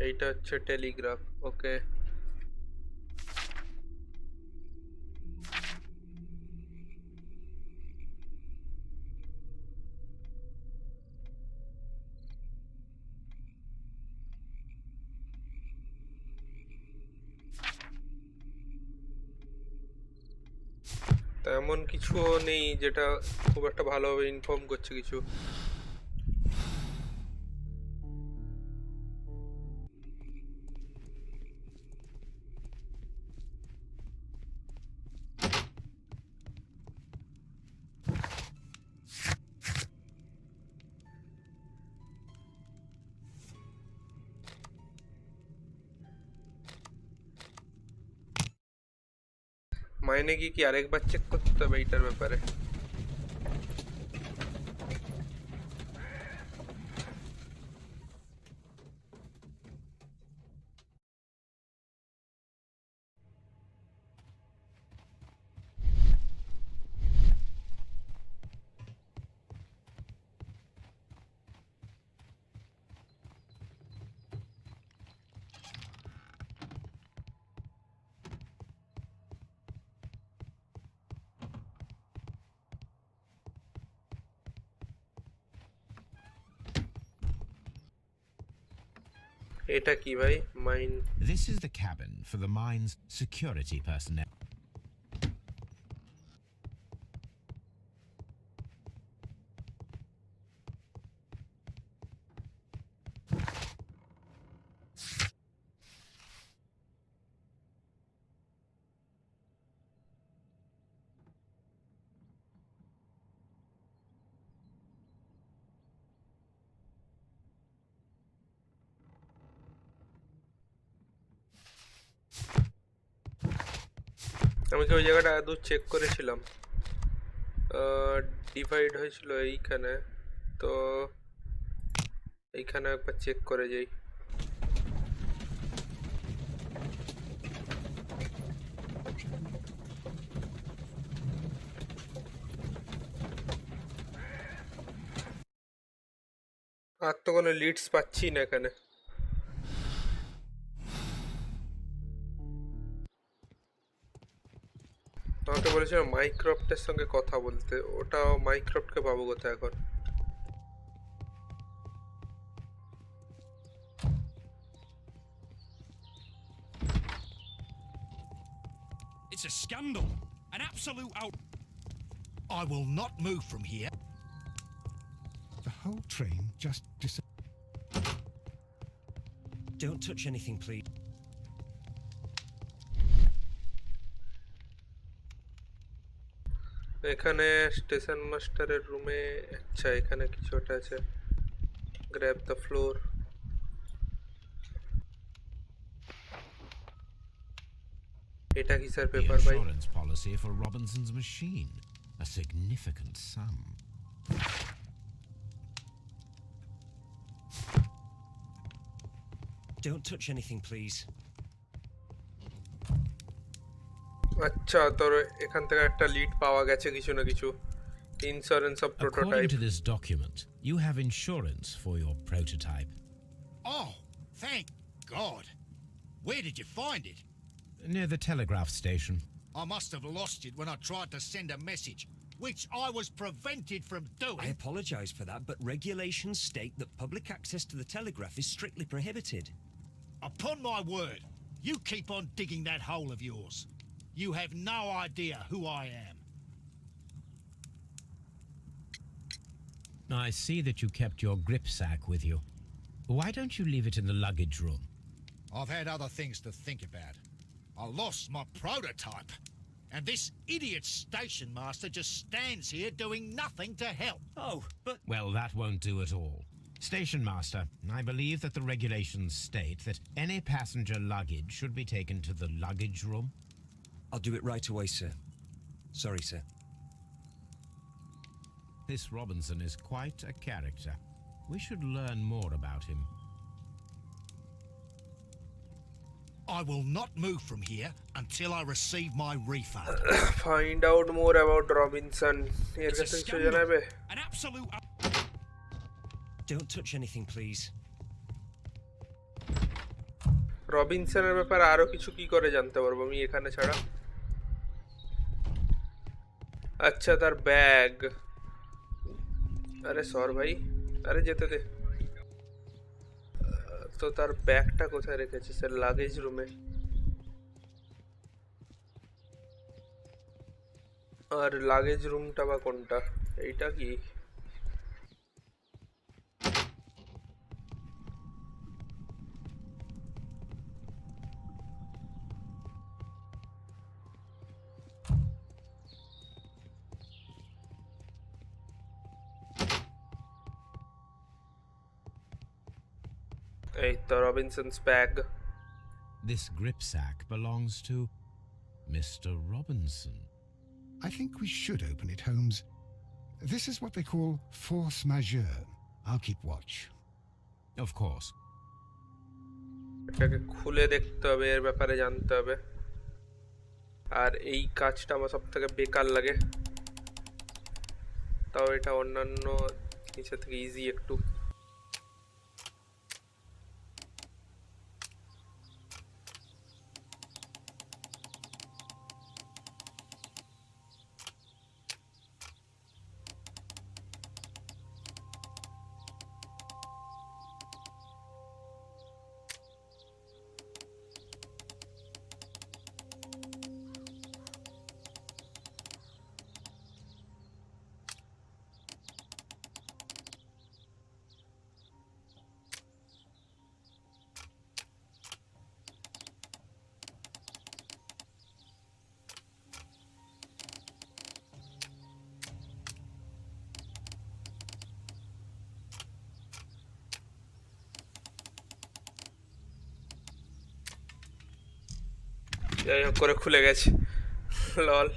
এইটা হচ্ছে টেলিগ্রাফ। ওকে, তেমন কিছুও নেই যেটা খুব একটা ভালোভাবে ইনফর্ম করছে কিছু। মাইনে কি আরেকবার চেক করতে হবে এইটার ব্যাপারে? এটা কি ভাই? Mine. This is the cabin for the mine's security personnel. আমি কি ওই জায়গাটা দূর চেক করেছিলাম? ডিভাইড হয়েছিল এইখানে, তো এইখানে একবার চেক করে যাই। আর তো কোনো লিডস পাচ্ছি না এখানে। আমাকে বলেছিল মাইক্রোফটের সঙ্গে কথা বলতে, ওটাও মাইক্রোফটকে পাবো কোথায় এখন? It's a scandal. An absolute out. I will not move from here. The whole train just disappeared. Don't touch anything, please. এখানে স্টেশন মাস্টারের রুমে, আচ্ছা এখানে কিছু একটা আছে। Grab the floor. এটা কি স্যার The পেপার ভাই? insurance policy for Robinson's machine. A significant sum. Don't touch anything, please. আচ্ছা, তোর এখান থেকে একটা লিড পাওয়া গেছে কিছু না কিছু। Insurance of prototype. According to this document, you have insurance for your prototype. Oh, thank God. Where did you find it? Near the telegraph station. I must have lost it when I tried to send a message, which I was prevented from I doing. apologise for that, but regulations state that public access to the telegraph is strictly prohibited. Upon my word, you keep on digging that hole of yours. You have no idea who I am. I see that you kept your grip sack with you. Why don't you leave it in the luggage room? I've had other things to think about. I lost my prototype. And this idiot station master just stands here doing nothing to help. Oh, but Well, that won't do at all. Station master, I believe that the regulations state that any passenger luggage should be taken to the luggage room. I'll do it right away, sir. Sorry, sir. This Robinson is quite a character. We should learn more about him. I will not move from here until I receive my refund. Find out more about Robinson. এর It's a কাছে কিছু scandal. জানাবে? An absolute out. Don't touch anything, please. রবিনসনের ব্যাপারে আরো কিছু কি করে জানতে পারবো আমি এখানে ছাড়া? আচ্ছা, তার ব্যাগ। আরে সর ভাই, আরে যেতে দে। তো তার ব্যাগটা কোথায় রেখেছে স্যার? লাগেজ রুমে। আর লাগেজ রুমটা বা কোনটা? এইটা কি? এই তো রবিনসনস bag. This grip sack belongs to Mr. Robinson. I think we should open it, Holmes. This is what they call force majeure. I'll keep watch. Of course. এটাকে খুলে দেখতে হবে, এর ব্যাপারে জানতে হবে। আর এই কাজটা আমার সব থেকে বেকার লাগে, তাও এটা অন্যান্য জিনিসের থেকে ইজি একটু। যাই হোক করে খুলে গেছে। লল।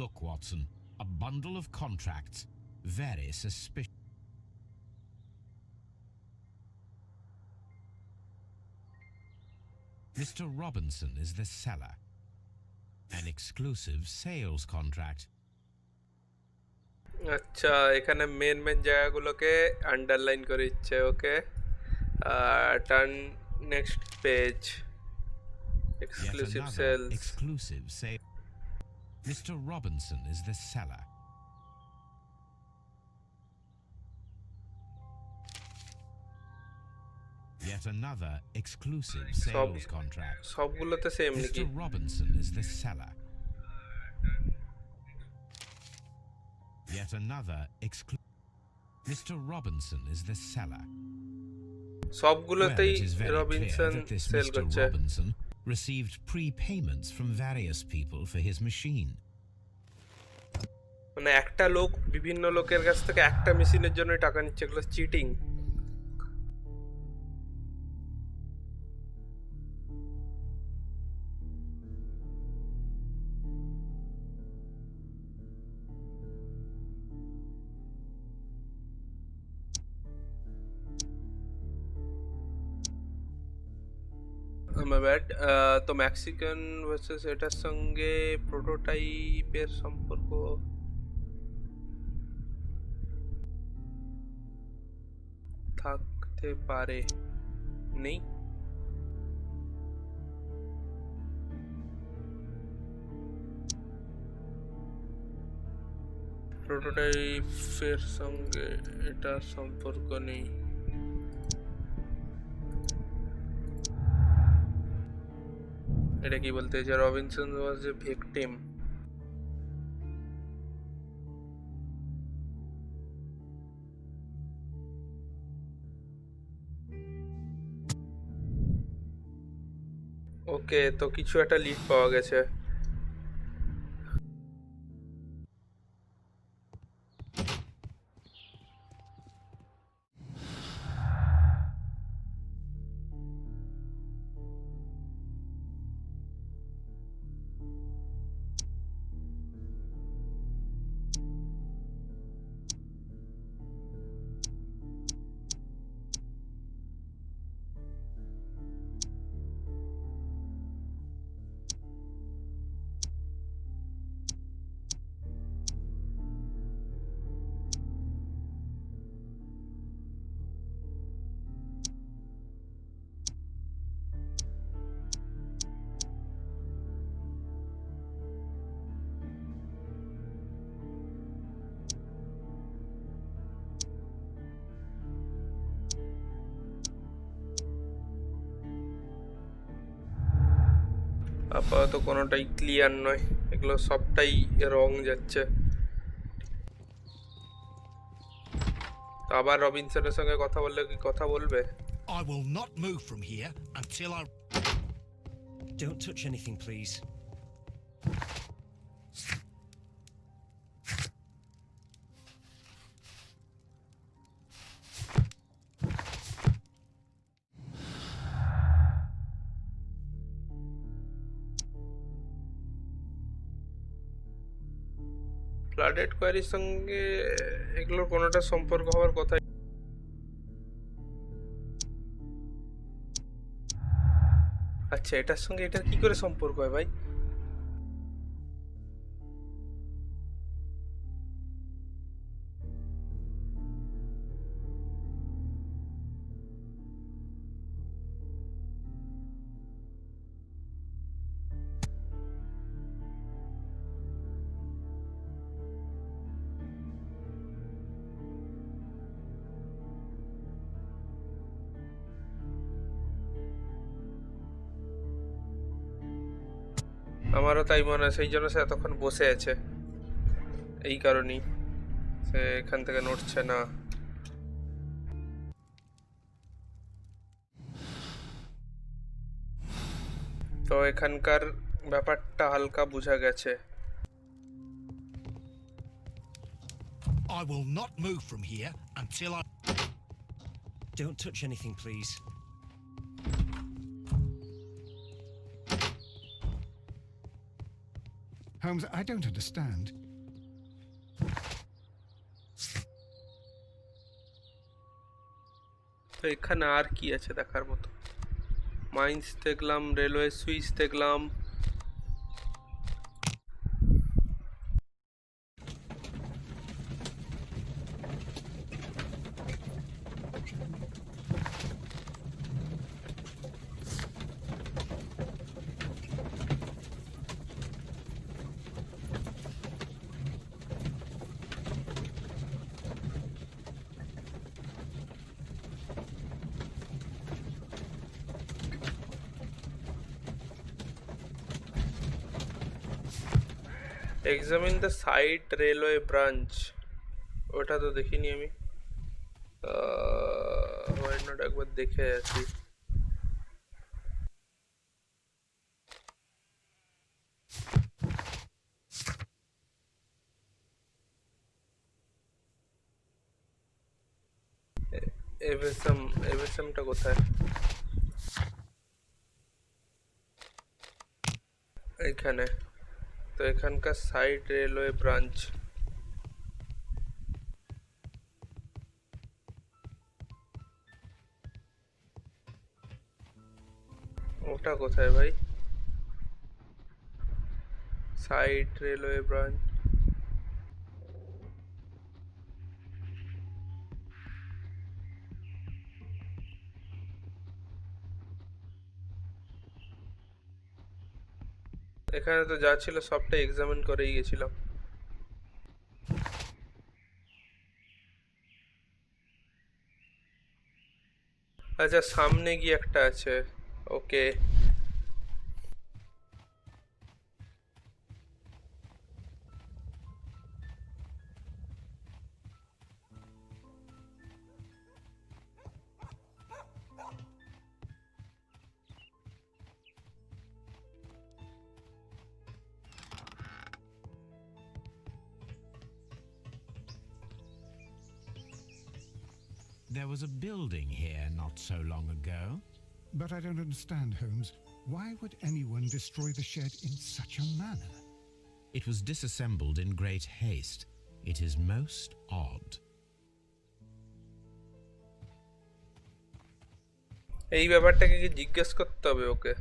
Look, Watson, a bundle of contracts. Very suspicious. Mr. Robinson is the seller. An exclusive sales contract. আচ্ছা, এখানে মেন মেন জায়গাগুলোকে আন্ডারলাইন করে দিচ্ছে। Okay, turn next page. Yet exclusive another sales. exclusive sale. Mr. Robinson is the seller. Yet another exclusive sales contract. সবগুলোতে same নাকি? Mr. Robinson is the seller. Yet another Mr. Robinson is the seller. Well, সবগুলোতেই it is very Robinson clear that this sell Mr. করছে। Robinson received prepayments from various people for his machine. মানে একটা লোক বিভিন্ন লোকের কাছ থেকে একটা মেশিনের জন্য টাকা নিচ্ছে, এগুলো চিটিং। আমার ব্যাড। তো মেক্সিকান ভার্সেস এটার সঙ্গে প্রোটোটাইপের সম্পর্ক থাকতে পারে, নেই? প্রোটোটাইপের সঙ্গে এটার সম্পর্ক নেই। এটা কি বলতে যে রবিনসন ওয়াজ এ ভিকটিম? ওকে, তো কিছু একটা লিড পাওয়া গেছে। আপাতত কোনোটাই ক্লিয়ার নয়, এগুলো সবটাই রং যাচ্ছে। তো আবার রবিনসনের সঙ্গে কথা বললে কি কথা বলবে? I will not move from here until I... Don't touch anything, please. Flooded কোয়ারির সঙ্গে এগুলোর কোনোটা সম্পর্ক হওয়ার কথা। আচ্ছা, এটার সঙ্গে এটার কি করে সম্পর্ক হয় ভাই? আমারও তাই মনে হয়, সেই জন্য সে এতক্ষণ বসে আছে, এই কারণেই সে এখান থেকে নড়ছে না। তো এখানকার ব্যাপারটা হালকা বোঝা গেছে। I will not move from here until I... Don't touch anything, please. Holmes, I don't understand. তো এখানে আর কি আছে দেখার মতো? মাইন্স দেখলাম, রেলওয়ে সুইচ দেখলাম। Examine the side railway branch, ওটা তো দেখিনি আমি। ওয়াই নট একবার দেখে আছি। এভেসামটা কোথায়? এখানে তো এখানকার সাইড রেলওয়ে ব্রাঞ্চ। ওটা কোথায় ভাই? সাইড রেলওয়ে ব্রাঞ্চ এখানে তো যা ছিল সবটাই এক্সামিন করেই গেছিলাম। আচ্ছা, সামনে গিয়ে একটা আছে। ওকে, There was a building here not so long ago. But I don't understand, Holmes. Why would anyone destroy the shed in such a manner? It was disassembled in great haste. It is most odd. এই ব্যাপারটাকে কি জিজ্ঞেস করতে হবে okay,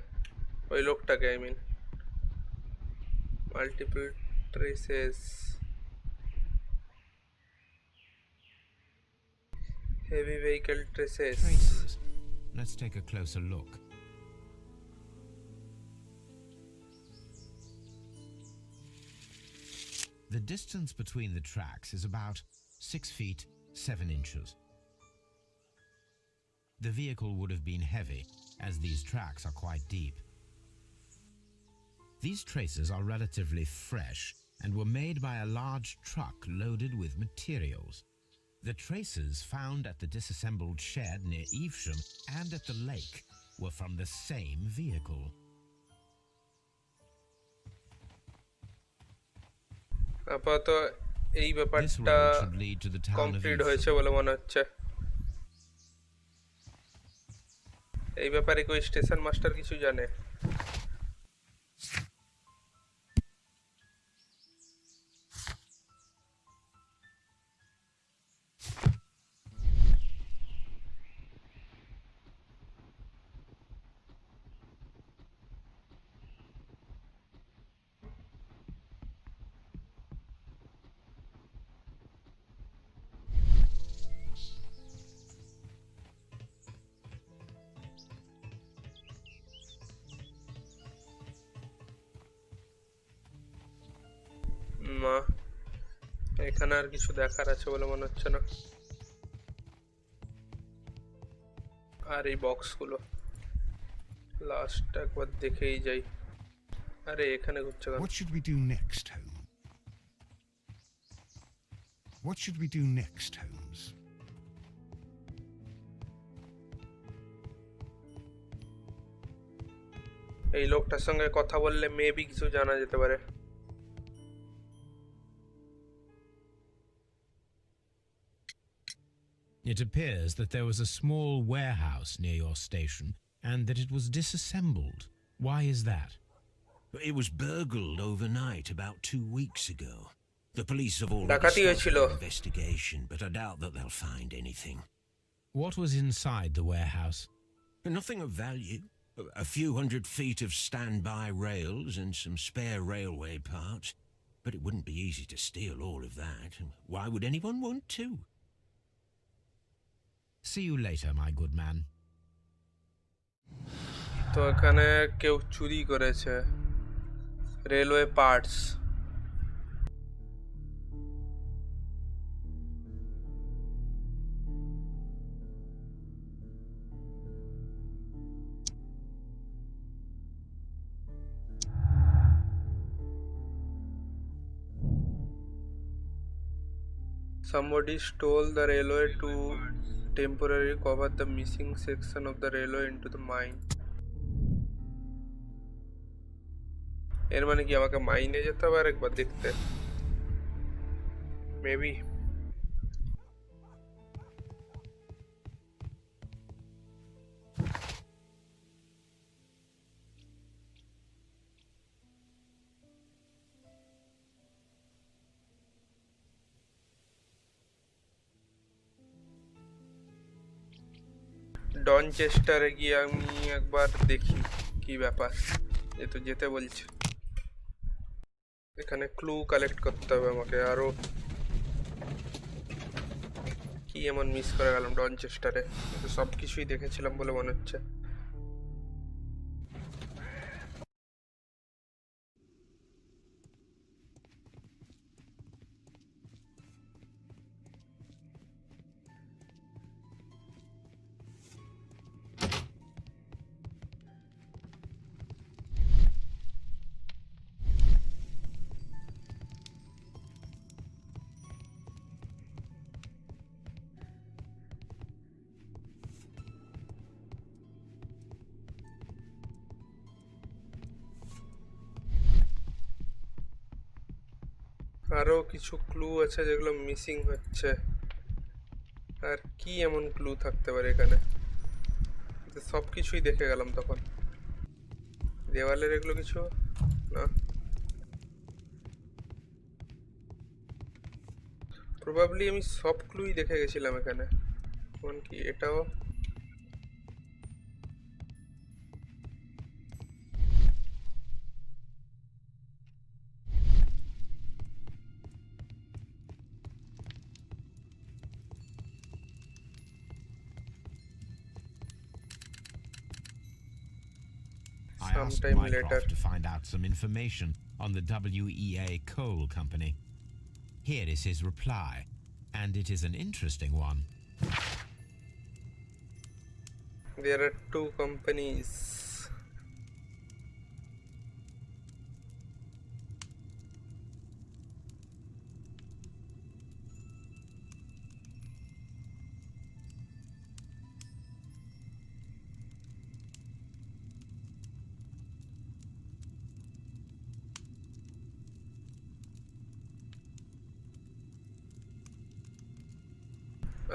ওই লোকটাকে? I mean multiple traces, heavy vehicle traces. Traces. Let's take a closer look. The distance between the tracks is about 6 feet 7 inches. The vehicle would have been heavy, as these tracks are quite deep. These traces are relatively fresh and were made by a large truck loaded with materials. The traces found at the disassembled shed near Evesham and at the lake were from the same vehicle. আপাতত এই This ব্যাপারটা road should lead to the town of complete Evesham. হয়েছে বলে মনে হচ্ছে। এই ব্যাপারে কি স্টেশন মাস্টার কিছু জানে? না, এখানে আর কিছু দেখার আছে বলে মনে হচ্ছে না। আর এই বক্সগুলো লাস্ট একবার দেখেই যাই। আরে এখানে ঘুরছে কেন? What should we do next, Holmes? What should we do next, Holmes? এই লোকটার সঙ্গে কথা বললে মেবি কিছু জানা যেতে পারে। It appears that there was a small warehouse near your station and that it was disassembled. Why is that? It was burgled overnight about 2 weeks ago. The police have already ডাকাতি started হয়েছিল। an investigation, but I doubt that they'll find anything. What was inside the warehouse? Nothing of value. A few hundred feet of standby rails and some spare railway parts. But it wouldn't be easy to steal all of that. Why would anyone want to? See you later, my good man. তো এখানে কেউ চুরি করেছে railway parts. Somebody stole the railway to temporarily cover the missing section of the railway into the mine. এর মানে কি আমাকে মাইনে যেতে হবে আরেকবার দেখতে? মেবি। ডনচেস্টারে গিয়ে আমি একবার দেখি কি ব্যাপার, যেহেতু যেতে বলছে। এখানে ক্লু কালেক্ট করতে হবে আমাকে আরো। কি এমন মিস করে গেলাম ডনচেস্টারে? সব কিছুই দেখেছিলাম বলে মনে হচ্ছে। আরো কিছু ক্লু আছে যেগুলো মিসিং হচ্ছে। আর কি এমন ক্লু থাকতে পারে এখানে? সব কিছুই দেখে গেলাম তখন। দেওয়ালের এগুলো কিছু না, প্রবাবলি আমি সব ক্লুই দেখে গেছিলাম এখানে। এমনকি এটাও। I asked Sometime later. Mycroft to find out some information on the WEA Coal Company. Here is his reply, and it is an interesting one. There are two companies.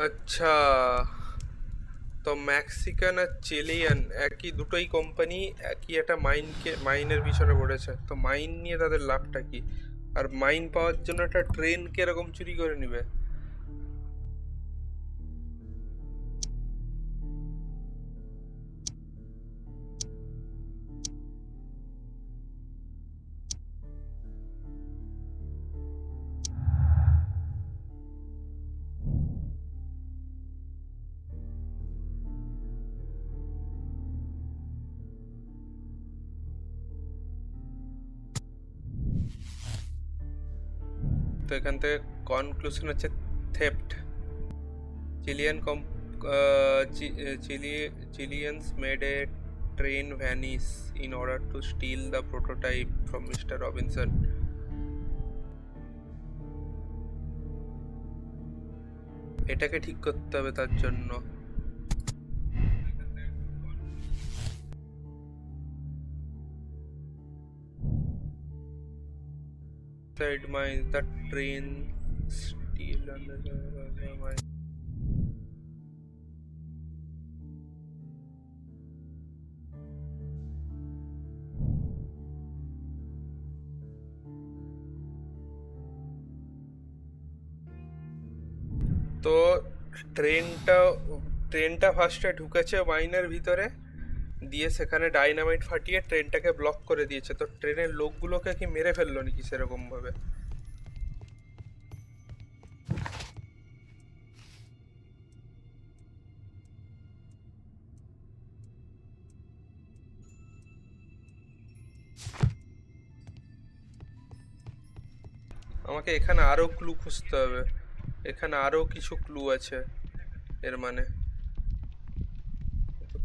আচ্ছা, তো মেক্সিকান আর Chilean একই দুটোই company একই একটা মাইনের পিছনে পড়েছে। তো মাইন নিয়ে তাদের লাভটা কি? আর মাইন পাওয়ার জন্য একটা ট্রেন কিরকম চুরি করে নিবে? তো এখান থেকে কনক্লুশন হচ্ছে theft. Chilean Chileans made a train vanish in order to steal the prototype from Mr. Robinson. এটাকে ঠিক করতে হবে তার জন্য। Side mines, the train steal another mine. তো ট্রেনটা ট্রেনটা ফার্স্টে ঢুকেছে মাইনের ভিতরে, দিয়ে সেখানে ডাইনামাইট ফাটিয়ে ট্রেনটাকে ব্লক করে দিয়েছে। তো ট্রেনের লোকগুলোকে কি মেরে ফেললো নাকি সেরকম ভাবে? আমাকে এখানে আরো ক্লু খুঁজতে হবে, এখানে আরো কিছু ক্লু আছে এর মানে।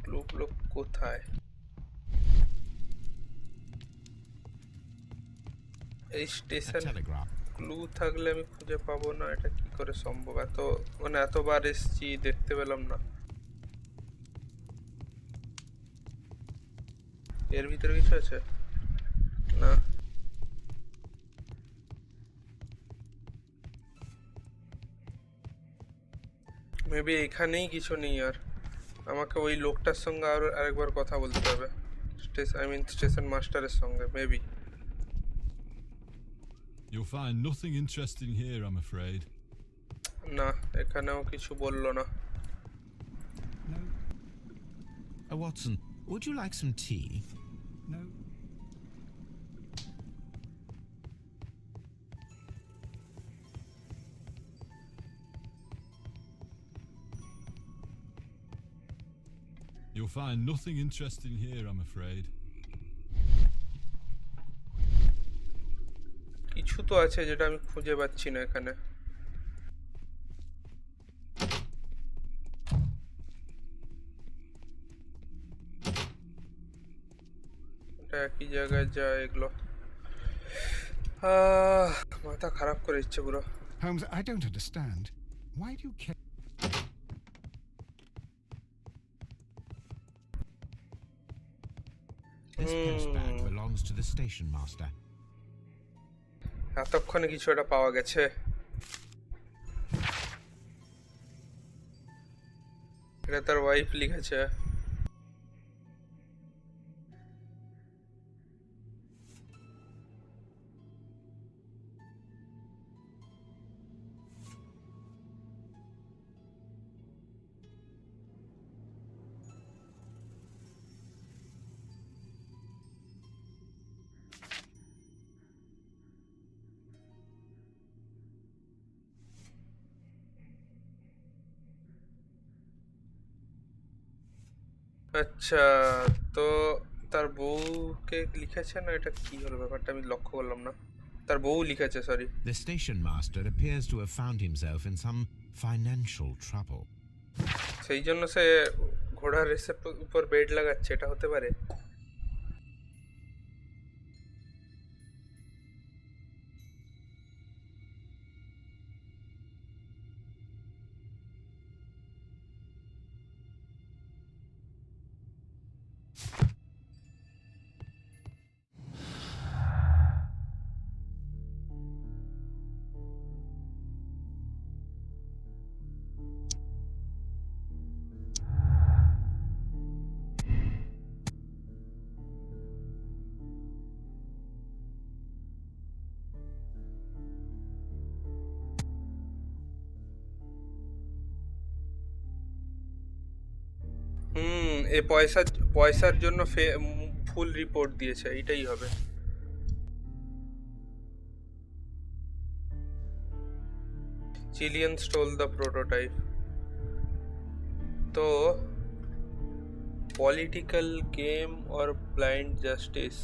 ক্লুগুলো কোথায়? এই A স্টেশন telegram. ক্লু থাকলে আমি খুঁজে পাবো না, এটা কি করে সম্ভব? মানে এতবার এসছি দেখতে পেলাম না। এর ভিতরে কিছু আছে না? মেবি এখানেই কিছু নেই আর। আমাকে ওই লোকটার সঙ্গে আরেকবার কথা বলতে হবে, স্টেশন মাস্টারের সঙ্গে maybe. You'll find nothing interesting here, I'm afraid. না, এখানেও কিছু বললো না। No, Watson, would you like some tea? no. You'll find nothing interesting here, I'm afraid. কিছু তো আছে যেটা আমি খুঁজে পাচ্ছি না এখানে। এটা একই জায়গায় যায় এগুলো। মাথা খারাপ করে দিচ্ছে পুরো। Holmes, I don't understand. Why do you care? This postbag belongs to the station master. এতক্ষণে কিছু একটা পাওয়া গেছে। এটা তার ওয়াইফ লিখেছে। আচ্ছা, তো তার বউকে লিখেছে না? এটা কি হলো ব্যাপারটা আমি লক্ষ্য করলাম না। তার বউ লিখেছে, sorry. The station master appears to have found himself in some financial trouble. সেই জন্য সে ঘোড়ার রেসের উপর বেড লাগাচ্ছে, এটা হতে পারে? এ পয়সার জন্য ফুল রিপোর্ট দিয়েছে, এটাই হবে। Chilean stole the prototype. তো political game or blind justice?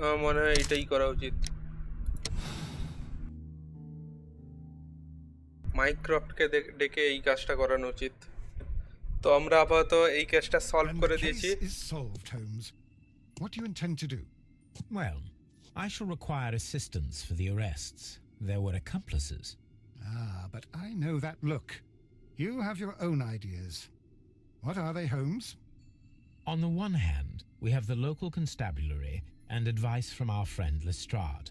আমার মনে হয় এটাই করা উচিত। মাইক্রফটকে ডেকে এই কাজটা করানো উচিত। তো আমরা আপাতত এই কেসটা সলভ And করে the দিয়েছি। case is solved, Holmes. What do you intend to do? Well, I shall require assistance for the arrests. There were accomplices. Ah, but I know that look. You have your own ideas. What are they, Holmes? On the one hand, we have the local constabulary and advice from our friend Lestrade.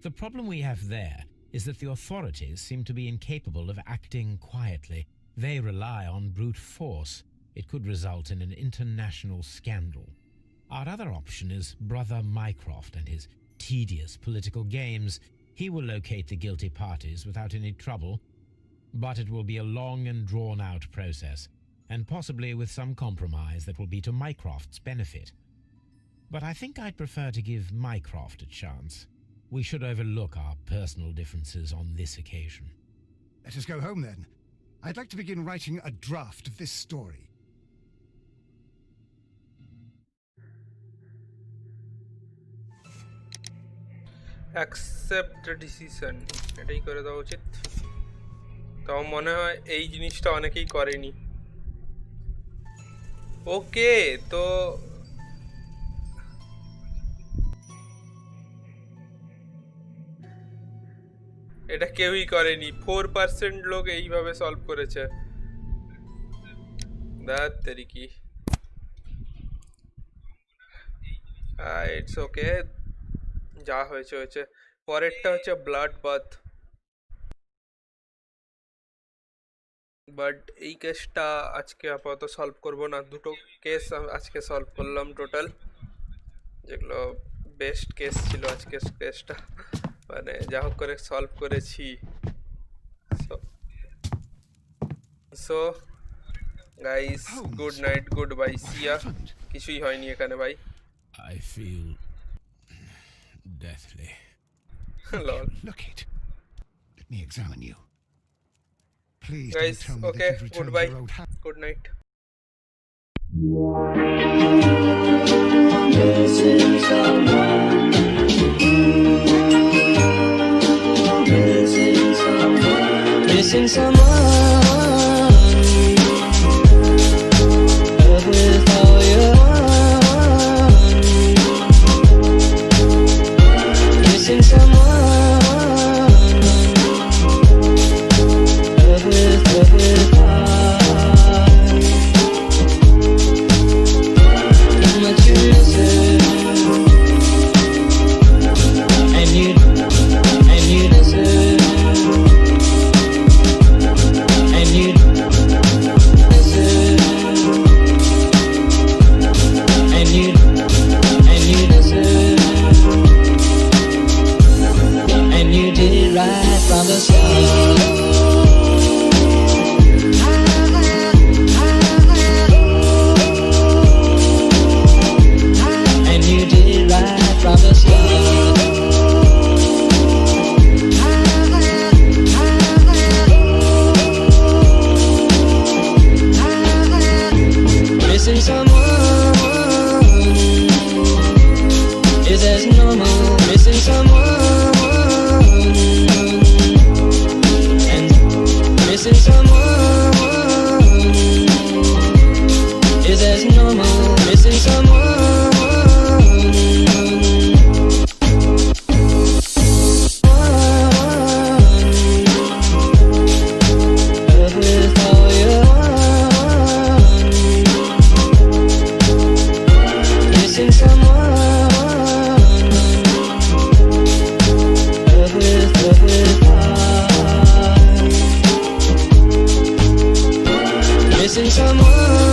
The problem we have there is that the authorities seem to be incapable of acting quietly. They rely on brute force. It could result in an international scandal. Our other option is Brother Mycroft and his tedious political games. He will locate the guilty parties without any trouble, but it will be a long and drawn-out process, and possibly with some compromise that will be to Mycroft's benefit. But I think I'd prefer to give Mycroft a chance. We should overlook our personal differences on this occasion. Let us go home then. I'd like to begin writing a draft of this story. Accept the decision, এটাই করে দেওয়া উচিত। তো আমার মনে হয় এই জিনিসটা অনেকেই করেনি। ওকে, তো এটা কেউই করেনি, 4% লোক এইভাবে সলভ করেছে। দ্যাট কি, ইটস ওকে, যা হয়েছে হয়েছে। পরেরটা হচ্ছে ব্লাড বাথ, বাট এই কেসটা আজকে আপাতত সলভ করব না। দুটো কেস আজকে সলভ করলাম টোটাল, যেগুলো বেস্ট কেস ছিল আজকে কেসটা, মানে যা হোক করে সলভ করেছি। So guys, good night, goodbye, see ya. কিছুই হয়নি এখানে ভাই। I feel deathly. লল। Look it. Let me examine you. Please Guys, don't tell me okay, that you've returned goodbye. to your old habit. Good night. Missing someone with all your heart. Missing someone with heart. How much you miss it, and you deserve. And you deserve, and you deserve, and you did it right from the start. And you did it right from the start. Missing someone is as normal. Missing someone, and missing someone is as normal. Missing with all your heart. Missing someone with heart. Missing someone